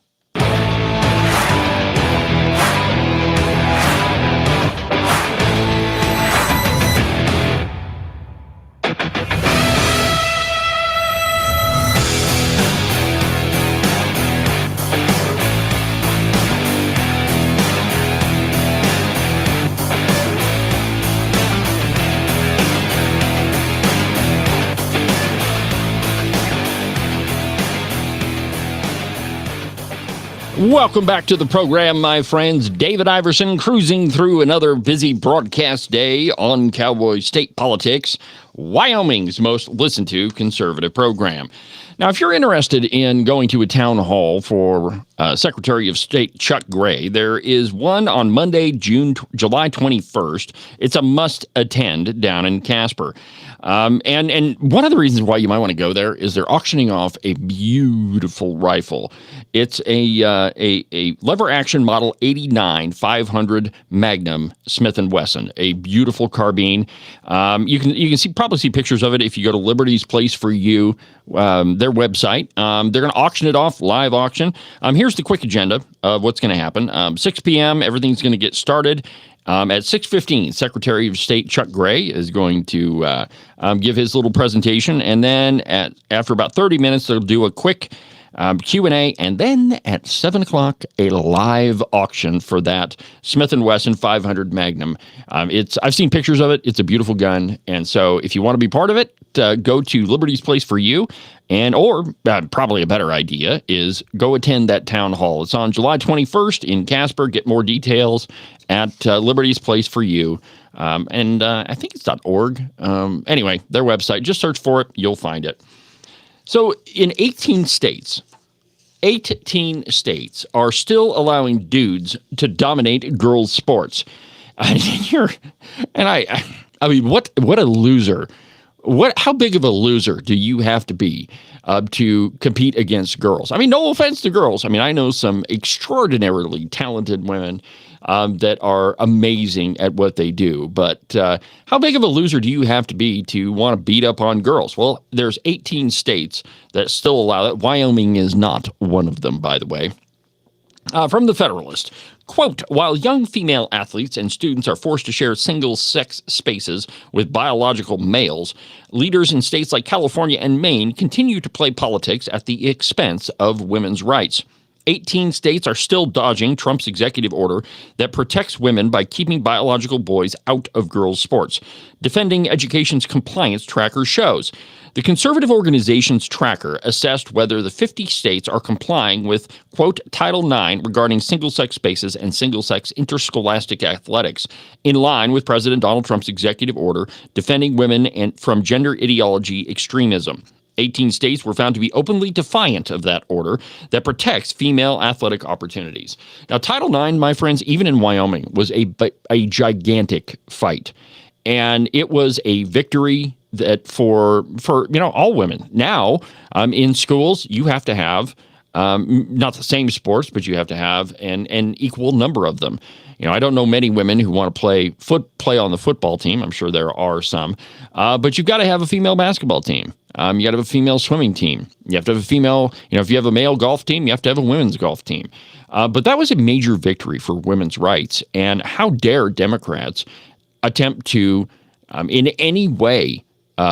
Welcome back to the program, my friends. David Iverson cruising through another busy broadcast day on Cowboy State Politics, Wyoming's most listened to conservative program. Now, if you're interested in going to a town hall for Secretary of State Chuck Gray, there is one on Monday, July 21st. It's a must attend down in Casper. And one of the reasons why you might want to go there is they're auctioning off a beautiful rifle. It's a lever action model 89 500 Magnum Smith & Wesson, a beautiful carbine. You can probably see pictures of it if you go to Liberty's Place for You, their website. They're going to auction it off, live auction. Here's the quick agenda of what's going to happen. 6 p.m., everything's going to get started. At 6:15, Secretary of State Chuck Gray is going to give his little presentation, and then after about 30 minutes, they'll do a quick Q&A, and then at 7 o'clock, a live auction for that Smith & Wesson 500 Magnum. I've seen pictures of it. It's a beautiful gun, and so if you want to be part of it, go to Liberty's Place for You, or probably a better idea is go attend that town hall. It's on July 21st in Casper. Get more details at Liberty's Place for You. And I think it's .org. Anyway, their website, just search for it. You'll find it. So in 18 states are still allowing dudes to dominate girls' sports. I mean, what a loser. How big of a loser do you have to be to compete against girls? I mean, no offense to girls. I mean, I know some extraordinarily talented women that are amazing at what they do. But how big of a loser do you have to be to want to beat up on girls? Well, there's 18 states that still allow that. Wyoming is not one of them, by the way. From the Federalist, quote, while young female athletes and students are forced to share single-sex spaces with biological males, leaders in states like California and Maine continue to play politics at the expense of women's rights. 18 states are still dodging Trump's executive order that protects women by keeping biological boys out of girls' sports. Defending Education's compliance tracker shows the conservative organization's tracker assessed whether the 50 states are complying with, quote, Title IX regarding single-sex spaces and single-sex interscholastic athletics, in line with President Donald Trump's executive order defending women from gender ideology extremism. 18 states were found to be openly defiant of that order that protects female athletic opportunities. Now, Title IX, my friends, even in Wyoming, was a gigantic fight. And it was a victory that for all women. Now, in schools, you have to have not the same sports, but you have to have an equal number of them. I don't know many women who want to play on the football team. I'm sure there are some. But you've got to have a female basketball team. You got to have a female swimming team. You have to have a female, if you have a male golf team, you have to have a women's golf team. But that was a major victory for women's rights. And how dare Democrats attempt to, in any way,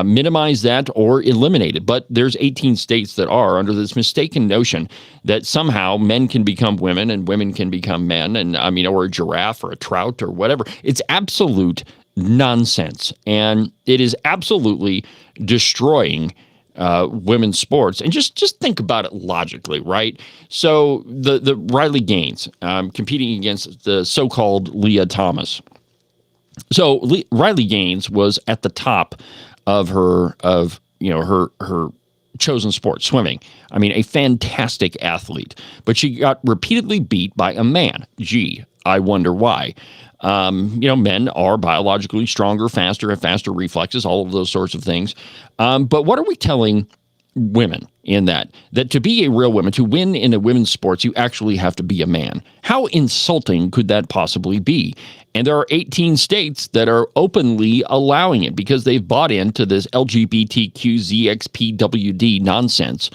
minimize that or eliminate it. But there's 18 states that are under this mistaken notion that somehow men can become women and women can become men, and or a giraffe or a trout or whatever. It's absolute nonsense, and it is absolutely destroying women's sports. And just think about it logically, right? So the Riley Gaines competing against the so-called Leah Thomas. So Riley Gaines was at the top of her chosen sport, swimming. A fantastic athlete, but she got repeatedly beat by a man. Gee, I wonder why. Men are biologically stronger, faster, have faster reflexes, all of those sorts of things. But what are we telling women in that to be a real woman, to win in a women's sports, you actually have to be a man? How insulting could that possibly be? And there are 18 states that are openly allowing it because they've bought into this LGBTQZXPWD nonsense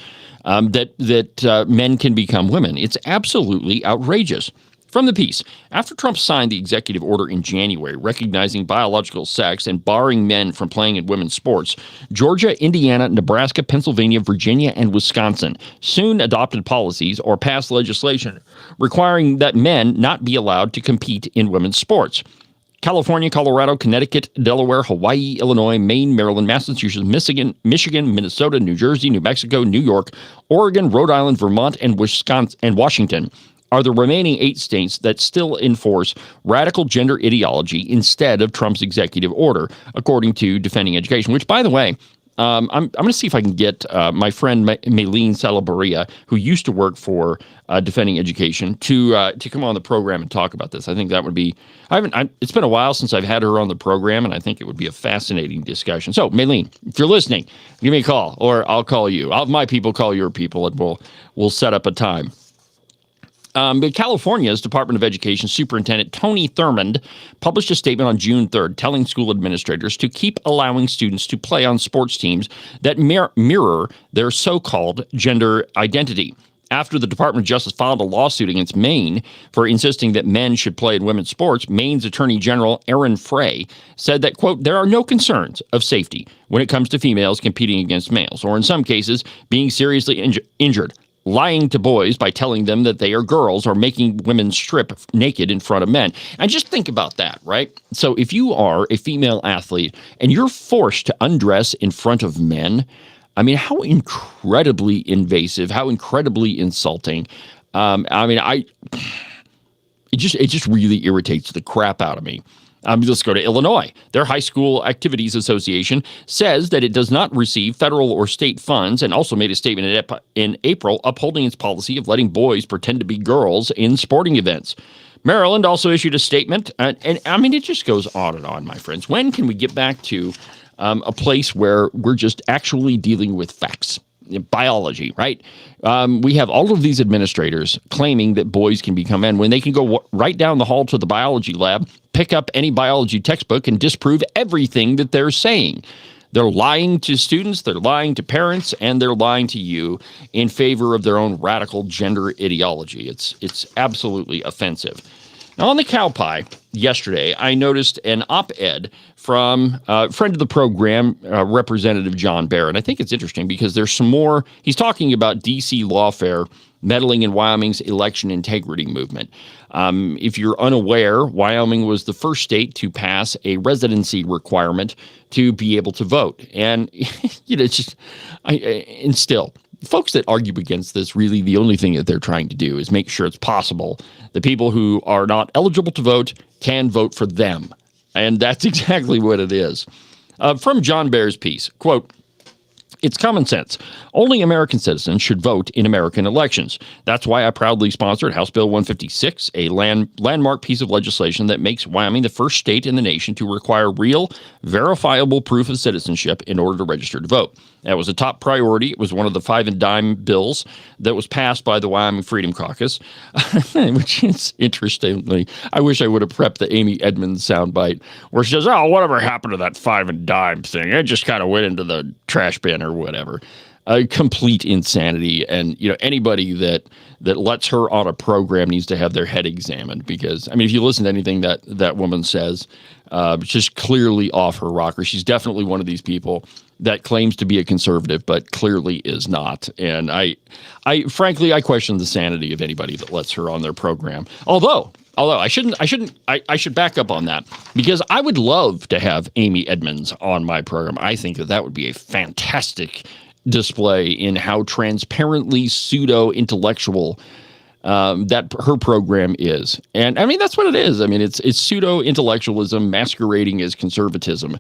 that men can become women. It's absolutely outrageous. From the piece, after Trump signed the executive order in January recognizing biological sex and barring men from playing in women's sports, Georgia, Indiana, Nebraska, Pennsylvania, Virginia, and Wisconsin soon adopted policies or passed legislation requiring that men not be allowed to compete in women's sports. California, Colorado, Connecticut, Delaware, Hawaii, Illinois, Maine, Maryland, Massachusetts, Michigan, Minnesota, New Jersey, New Mexico, New York, Oregon, Rhode Island, Vermont, and Wisconsin and Washington are the remaining 8 states that still enforce radical gender ideology instead of Trump's executive order, according to Defending Education, which, by the way, I'm going to see if I can get my friend Maylene Salabaria, who used to work for Defending Education, to come on the program and talk about this. I think that would be it's been a while since I've had her on the program, and I think it would be a fascinating discussion. So, Maylene, if you're listening, give me a call, or I'll call you. I'll have my people call your people, and we'll set up a time. But California's Department of Education Superintendent Tony Thurmond published a statement on June 3rd telling school administrators to keep allowing students to play on sports teams that mirror their so-called gender identity. After the Department of Justice filed a lawsuit against Maine for insisting that men should play in women's sports, Maine's Attorney General Aaron Frey said that, quote, there are no concerns of safety when it comes to females competing against males, or in some cases being seriously injured, lying to boys by telling them that they are girls, or making women strip naked in front of men. And just think about that, right? So if you are a female athlete and you're forced to undress in front of men, I mean, how incredibly invasive, how incredibly insulting. It just really irritates the crap out of me. Let's go to Illinois. Their High School Activities Association says that it does not receive federal or state funds, and also made a statement in April upholding its policy of letting boys pretend to be girls in sporting events. Maryland also issued a statement, and it just goes on and on, my friends. When can we get back to a place where we're just actually dealing with facts? Biology, right? We have all of these administrators claiming that boys can become men when they can go right down the hall to the biology lab, pick up any biology textbook, and disprove everything that they're saying. They're lying to students, they're lying to parents, and they're lying to you in favor of their own radical gender ideology. It's absolutely offensive. Now, on the cow pie yesterday, I noticed an op-ed from a friend of the program, Representative John Barrett. I think it's interesting because there's some more. He's talking about D.C. lawfare meddling in Wyoming's election integrity movement. If you're unaware, Wyoming was the first state to pass a residency requirement to be able to vote. And, it's just, and still, folks that argue against this, really the only thing that they're trying to do is make sure it's possible the people who are not eligible to vote can vote for them. And that's exactly what it is. From John Barrett's piece, quote, it's common sense. Only American citizens should vote in American elections. That's why I proudly sponsored House Bill 156, a landmark piece of legislation that makes Wyoming the first state in the nation to require real, verifiable proof of citizenship in order to register to vote. That was a top priority. It was one of the 5 and dime bills that was passed by the Wyoming Freedom Caucus, which is interestingly, I wish I would have prepped the Amy Edmonds soundbite where she says, oh, whatever happened to that 5 and dime thing? It just kind of went into the trash bin or whatever. Complete insanity. And, anybody that lets her on a program needs to have their head examined because, if you listen to anything that woman says, it's just clearly off her rocker. She's definitely one of these people that claims to be a conservative, but clearly is not. And I frankly, I question the sanity of anybody that lets her on their program. Although I should back up on that because I would love to have Amy Edmonds on my program. I think that would be a fantastic display in how transparently pseudo-intellectual that her program is. And that's what it is. It's pseudo-intellectualism masquerading as conservatism.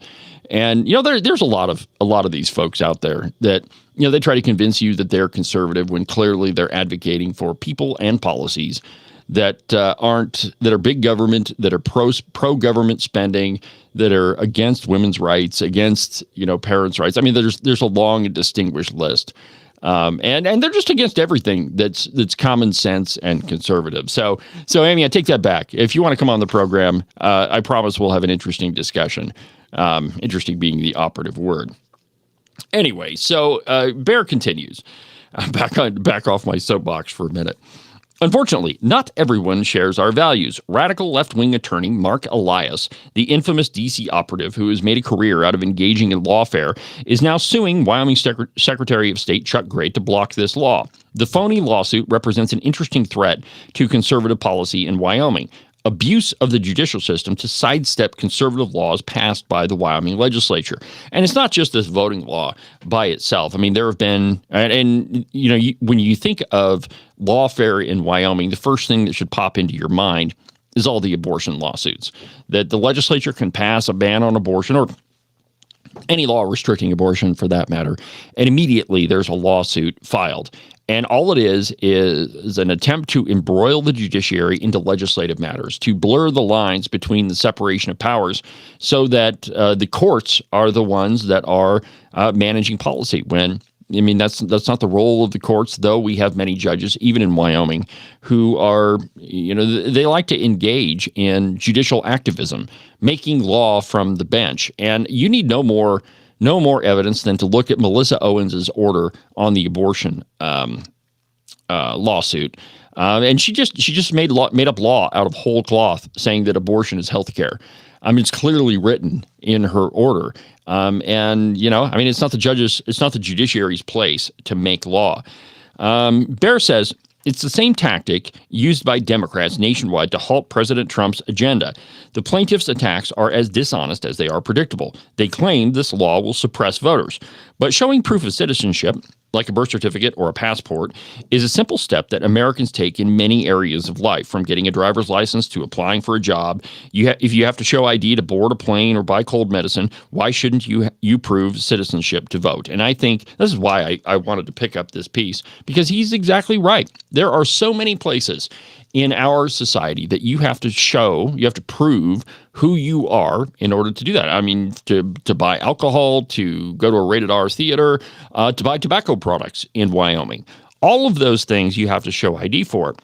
And there's a lot of these folks out there that they try to convince you that they're conservative when clearly they're advocating for people and policies that are big government, that are pro government spending, that are against women's rights, against parents' rights. I mean, there's a long and distinguished list, and they're just against everything that's common sense and conservative. So Amy, I take that back. If you want to come on the program, I promise we'll have an interesting discussion. Interesting being the operative word. Anyway, so Bear continues. Back off my soapbox for a minute. Unfortunately, not everyone shares our values. Radical left-wing attorney Mark Elias, the infamous D.C. operative who has made a career out of engaging in lawfare, is now suing Wyoming Secretary of State Chuck Gray to block this law. The phony lawsuit represents an interesting threat to conservative policy in Wyoming. Abuse of the judicial system to sidestep conservative laws passed by the Wyoming legislature. And it's not just this voting law by itself. I mean, there have been, and when you think of lawfare in Wyoming, the first thing that should pop into your mind is all the abortion lawsuits. That the legislature can pass a ban on abortion, or any law restricting abortion for that matter, and immediately there's a lawsuit filed. And all it is an attempt to embroil the judiciary into legislative matters, to blur the lines between the separation of powers so that the courts are the ones that are managing policy. That's not the role of the courts, though we have many judges, even in Wyoming, who are, they like to engage in judicial activism, making law from the bench. And you need no more evidence than to look at Melissa Owens's order on the abortion lawsuit, and she just made up law out of whole cloth, saying that abortion is health care. I mean, it's clearly written in her order, it's not the judiciary's place to make law. Bear says it's the same tactic used by Democrats nationwide to halt President Trump's agenda. The plaintiffs' attacks are as dishonest as they are predictable. They claim this law will suppress voters. But showing proof of citizenship, like a birth certificate or a passport, is a simple step that Americans take in many areas of life, from getting a driver's license to applying for a job. If you have to show ID to board a plane or buy cold medicine, why shouldn't you prove citizenship to vote? And I think this is why I wanted to pick up this piece, because he's exactly right. There are so many places in our society that you have to prove who you are in order to do that. I mean, to buy alcohol, to go to a rated R theater, to buy tobacco products in Wyoming. All of those things you have to show ID for.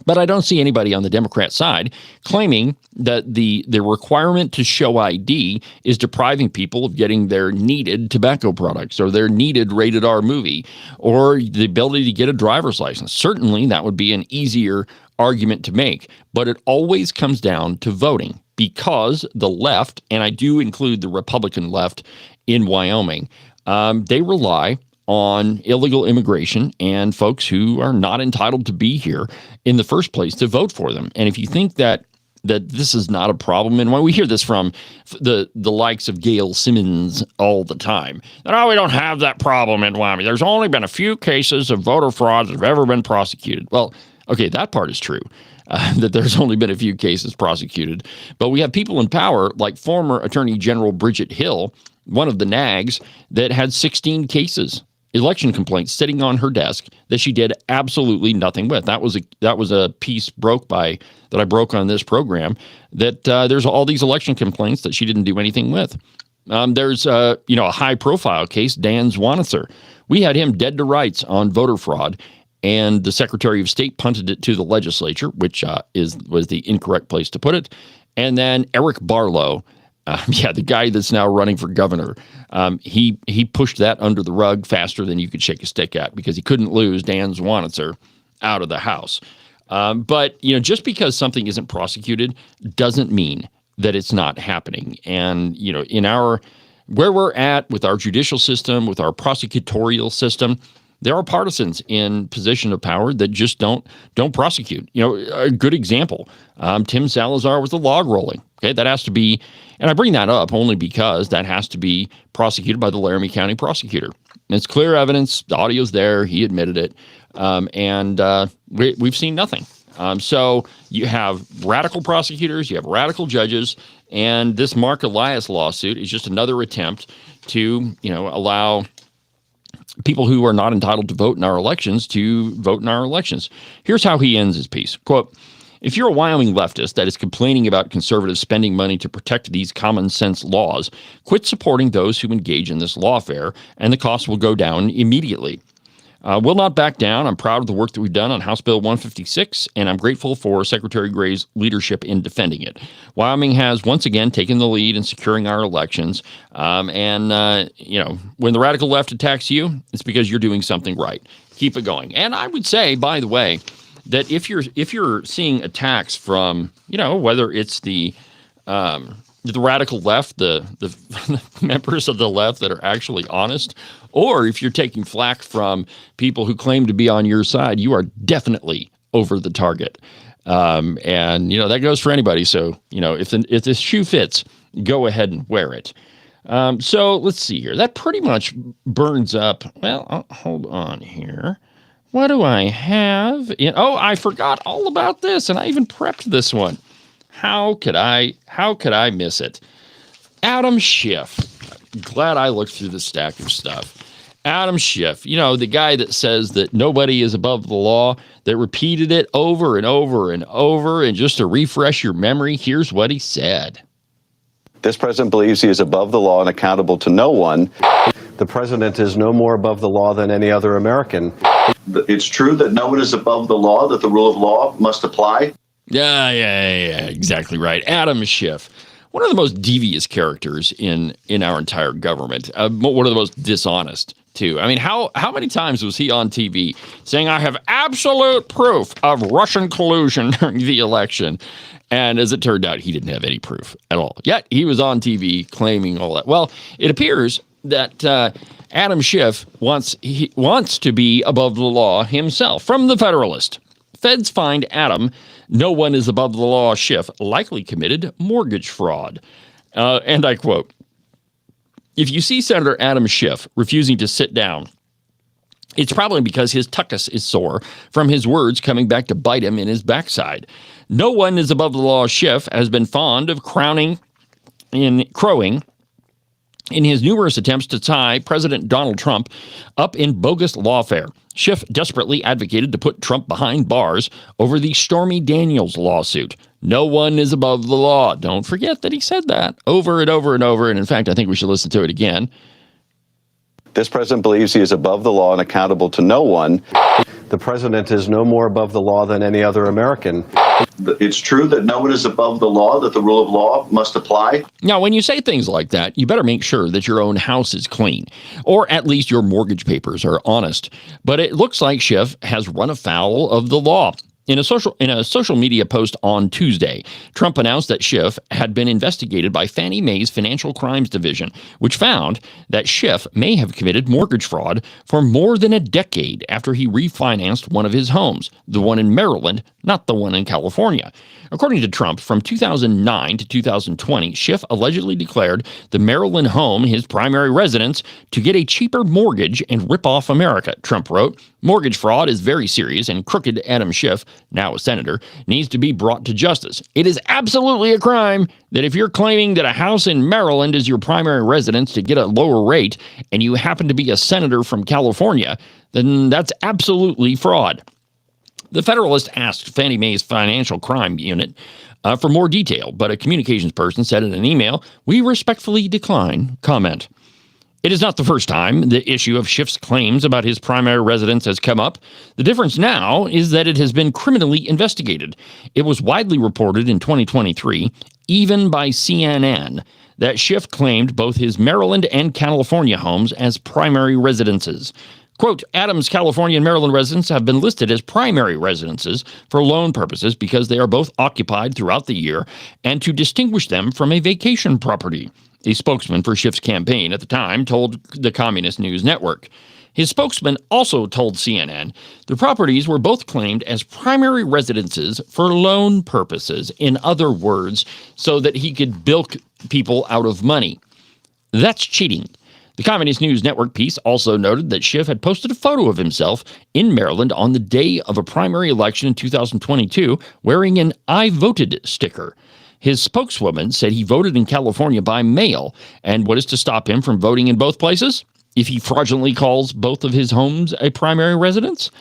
But I don't see anybody on the Democrat side claiming that the requirement to show ID is depriving people of getting their needed tobacco products or their needed rated R movie or the ability to get a driver's license. Certainly, that would be an easier argument to make. But it always comes down to voting, because the left, and I do include the Republican left in Wyoming, they rely on illegal immigration and folks who are not entitled to be here in the first place to vote for them. And if you think that this is not a problem, and when we hear this from the likes of Gail Simmons all the time, that, we don't have that problem in Wyoming. There's only been a few cases of voter fraud that have ever been prosecuted. Well, okay, that part is true, that there's only been a few cases prosecuted. But we have people in power like former Attorney General Bridget Hill, one of the nags, that had 16 cases, election complaints, sitting on her desk that she did absolutely nothing with. That was a piece that I broke on this program, that there's all these election complaints that she didn't do anything with. There's a high profile case, Dan Zwanitzer. We had him dead to rights on voter fraud, and the Secretary of State punted it to the legislature, which was the incorrect place to put it. And then Eric Barlow, the guy that's now running for governor, he pushed that under the rug faster than you could shake a stick at, because he couldn't lose Dan Zwanitzer out of the House. But just because something isn't prosecuted doesn't mean that it's not happening. And in where we're at with our judicial system, with our prosecutorial system, there are partisans in position of power that just don't prosecute. A good example, Tim Salazar with the log rolling. Okay, that has to be, and I bring that up only because that has to be prosecuted by the Laramie County prosecutor. And it's clear evidence. The audio's there. He admitted it. And we've seen nothing. So you have radical prosecutors, you have radical judges, and this Mark Elias lawsuit is just another attempt to, allow people who are not entitled to vote in our elections to vote in our elections. Here's how he ends his piece. Quote, if you're a Wyoming leftist that is complaining about conservatives spending money to protect these common sense laws, quit supporting those who engage in this lawfare, and the cost will go down immediately. We'll not back down. I'm proud of the work that we've done on House Bill 156, and I'm grateful for Secretary Gray's leadership in defending it. Wyoming has once again taken the lead in securing our elections. When the radical left attacks you, it's because you're doing something right. Keep it going. And I would say, by the way, that if you're seeing attacks from, whether it's the radical left, the members of the left that are actually honest, or if you're taking flack from people who claim to be on your side, you are definitely over the target. That goes for anybody. So, if the shoe fits, go ahead and wear it. So let's see here. That pretty much burns up. Well, hold on here. What do I have? I forgot all about this, and I even prepped this one. How could I miss it? Adam Schiff. Glad I looked through the stack of stuff. Adam Schiff, the guy that says that nobody is above the law, that repeated it over and over and over. And just to refresh your memory, here's what he said. This president believes he is above the law and accountable to no one. The president is no more above the law than any other American. It's true that no one is above the law, that the rule of law must apply. Yeah, exactly right. Adam Schiff, one of the most devious characters in our entire government, one of the most dishonest, too. I mean, how many times was he on TV saying, I have absolute proof of Russian collusion during the election? And as it turned out, he didn't have any proof at all. Yet he was on TV claiming all that. Well, it appears that Adam Schiff wants to be above the law himself. From The Federalist, feds find Adam, no one is above the law, Schiff likely committed mortgage fraud. And I quote, if you see Senator Adam Schiff refusing to sit down, it's probably because his tuchus is sore from his words coming back to bite him in his backside. No one is above the law. Schiff has been fond of crowing in his numerous attempts to tie President Donald Trump up in bogus lawfare. Schiff desperately advocated to put Trump behind bars over the Stormy Daniels lawsuit. No one is above the law. Don't forget that he said that over and over and over. And in fact, I think we should listen to it again. This president believes he is above the law and accountable to no one. The president is no more above the law than any other American. It's true that no one is above the law, that the rule of law must apply. Now, when you say things like that, you better make sure that your own house is clean, or at least your mortgage papers are honest. But it looks like Schiff has run afoul of the law. In a social media post on Tuesday, Trump announced that Schiff had been investigated by Fannie Mae's Financial Crimes Division, which found that Schiff may have committed mortgage fraud for more than a decade after he refinanced one of his homes, the one in Maryland, not the one in California. According to Trump, from 2009 to 2020, Schiff allegedly declared the Maryland home his primary residence to get a cheaper mortgage and rip off America, Trump wrote. Mortgage fraud is very serious, and crooked Adam Schiff, now a senator, needs to be brought to justice. It is absolutely a crime that if you're claiming that a house in Maryland is your primary residence to get a lower rate, and you happen to be a senator from California, then that's absolutely fraud. The Federalist asked Fannie Mae's Financial Crime Unit for more detail, but a communications person said in an email, "We respectfully decline comment." It is not the first time the issue of Schiff's claims about his primary residence has come up. The difference now is that it has been criminally investigated. It was widely reported in 2023, even by CNN, that Schiff claimed both his Maryland and California homes as primary residences. Quote, Adams' California and Maryland residents have been listed as primary residences for loan purposes because they are both occupied throughout the year and to distinguish them from a vacation property. A spokesman for Schiff's campaign at the time told the Communist News Network. His spokesman also told CNN the properties were both claimed as primary residences for loan purposes, in other words, so that he could bilk people out of money. That's cheating. The Communist News Network piece also noted that Schiff had posted a photo of himself in Maryland on the day of a primary election in 2022 wearing an I voted sticker. His spokeswoman said he voted in California by mail, and what is to stop him from voting in both places? if he fraudulently calls both of his homes a primary residence?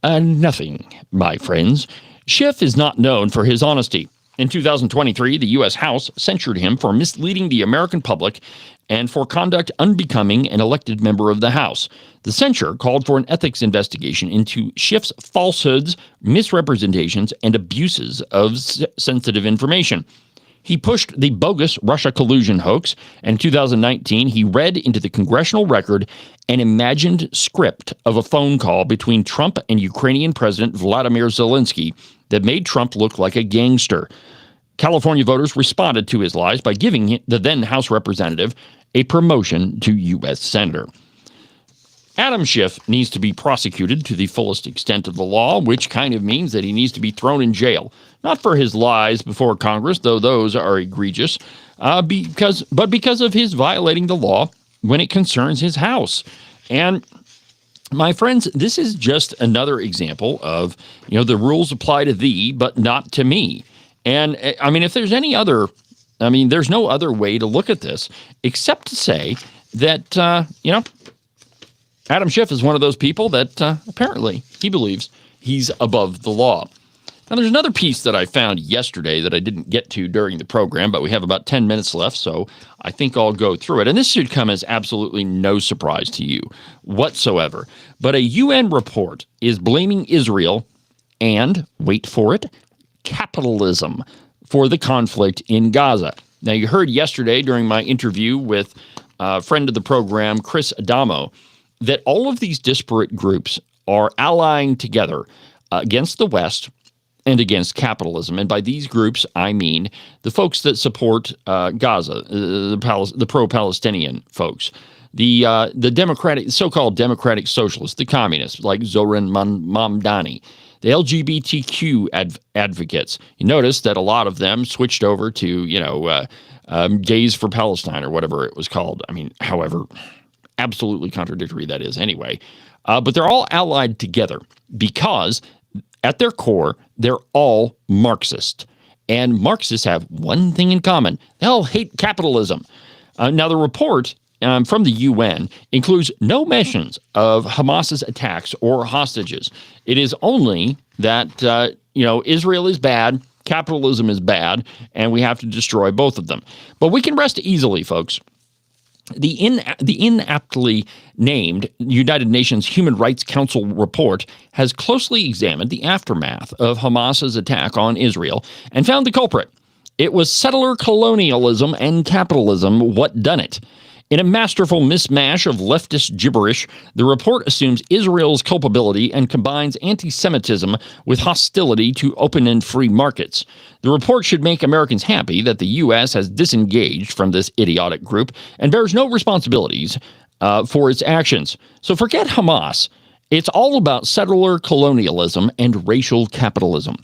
Nothing, my friends. Schiff is not known for his honesty. In 2023, the U.S. House censured him for misleading the American public and for conduct unbecoming an elected member of the House. The censure called for an ethics investigation into Schiff's falsehoods, misrepresentations, and abuses of sensitive information. He pushed the bogus Russia collusion hoax, and in 2019, he read into the congressional record an imagined script of a phone call between Trump and Ukrainian President Vladimir Zelensky that made Trump look like a gangster. California voters responded to his lies by giving the then House representative a promotion to U.S. Senator. Adam Schiff needs to be prosecuted to the fullest extent of the law, which kind of means that he needs to be thrown in jail. Not for his lies before Congress, though those are egregious, but because of his violating the law when it concerns his house. And my friends, this is just another example of, the rules apply to thee, but not to me. And I mean, if there's any other, there's no other way to look at this except to say that, Adam Schiff is one of those people that apparently he believes he's above the law. Now, there's another piece that I found yesterday that I didn't get to during the program, but we have about 10 minutes left, so I think I'll go through it. And this should come as absolutely no surprise to you whatsoever. But a UN report is blaming Israel and, wait for it, capitalism for the conflict in Gaza. Now, you heard yesterday during my interview with a friend of the program, Chris Adamo, that all of these disparate groups are allying together against the West and against capitalism. And by these groups, I mean the folks that support Gaza, the pro-Palestinian folks, the so-called democratic socialists, the communists like Zoran Mamdani, the LGBTQ advocates. You notice that a lot of them switched over to, Gays for Palestine or whatever it was called. However absolutely contradictory that is anyway. But they're all allied together because at their core, they're all Marxist. And Marxists have one thing in common. They all hate capitalism. Now, the report from the UN includes no mentions of Hamas's attacks or hostages. It is only that, Israel is bad, capitalism is bad, and we have to destroy both of them. But we can rest easily, folks. The inaptly named United Nations Human Rights Council report has closely examined the aftermath of Hamas's attack on Israel and found the culprit. It was settler colonialism and capitalism what done it. In a masterful mismatch of leftist gibberish, the report assumes Israel's culpability and combines anti-Semitism with hostility to open and free markets. The report should make Americans happy that the U.S. has disengaged from this idiotic group and bears no responsibilities for its actions. So forget Hamas. It's all about settler colonialism and racial capitalism.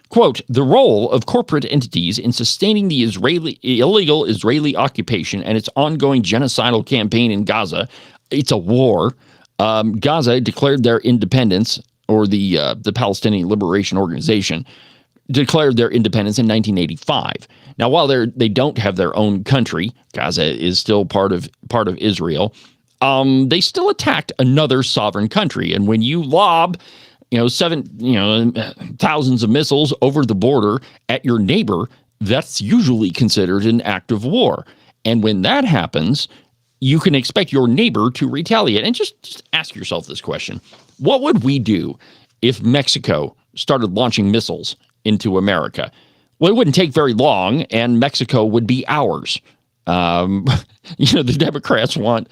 Quote, the role of corporate entities in sustaining the illegal Israeli occupation and its ongoing genocidal campaign in Gaza, it's a war. Gaza declared their independence, or the Palestinian Liberation Organization declared their independence in 1985. Now, while they don't have their own country, Gaza is still part of Israel. They still attacked another sovereign country, and when you lob thousands of missiles over the border at your neighbor, that's usually considered an act of war. And when that happens, you can expect your neighbor to retaliate. And just ask yourself this question. What would we do if Mexico started launching missiles into America? Well, it wouldn't take very long, and Mexico would be ours. The Democrats want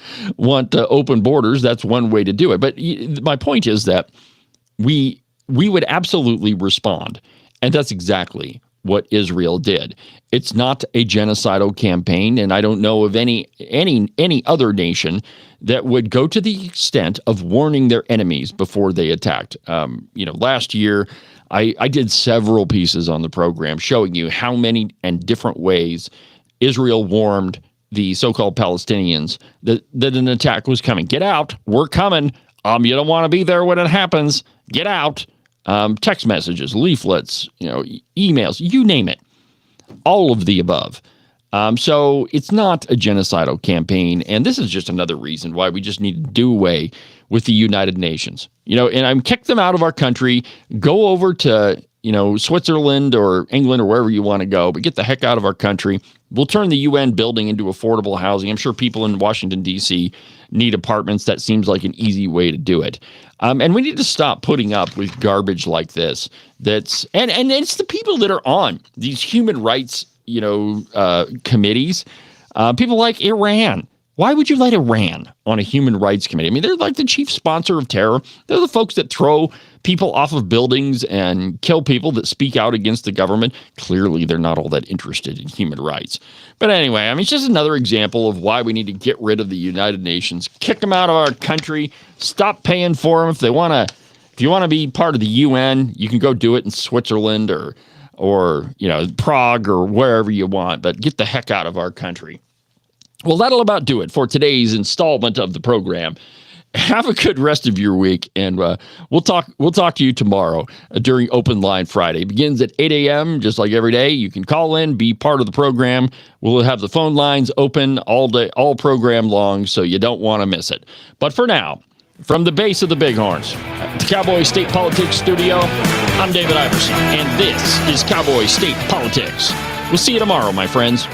open borders. That's one way to do it. But my point is that we would absolutely respond. And that's exactly what Israel did. It's not a genocidal campaign, and I don't know of any other nation that would go to the extent of warning their enemies before they attacked. Last year, I did several pieces on the program showing you how many and different ways Israel warned the so-called Palestinians that an attack was coming. Get out, we're coming. You don't want to be there when it happens. Get out. Text messages, leaflets, emails, you name it. All of the above. So it's not a genocidal campaign, and this is just another reason why we just need to do away with the United Nations. And kick them out of our country, go over to, Switzerland or England or wherever you want to go, but get the heck out of our country. We'll turn the UN building into affordable housing. I'm sure people in Washington, D.C. need apartments. That seems like an easy way to do it. And we need to stop putting up with garbage like this. And it's the people that are on these human rights, committees. People like Iran. Why would you let Iran on a human rights committee? I mean, they're like the chief sponsor of terror. They're the folks that throw people off of buildings and kill people that speak out against the government. Clearly, they're not all that interested in human rights. But anyway, it's just another example of why we need to get rid of the United Nations, kick them out of our country, stop paying for them. If you want to be part of the UN, you can go do it in Switzerland or Prague or wherever you want, but get the heck out of our country. Well, that'll about do it for today's installment of the program. Have a good rest of your week, and we'll talk to you tomorrow during Open Line Friday. It begins at 8 a.m., just like every day. You can call in, be part of the program. We'll have the phone lines open all day, all program long, so you don't want to miss it. But for now, from the base of the Bighorns, at the Cowboy State Politics Studio, I'm David Iverson, and this is Cowboy State Politics. We'll see you tomorrow, my friends.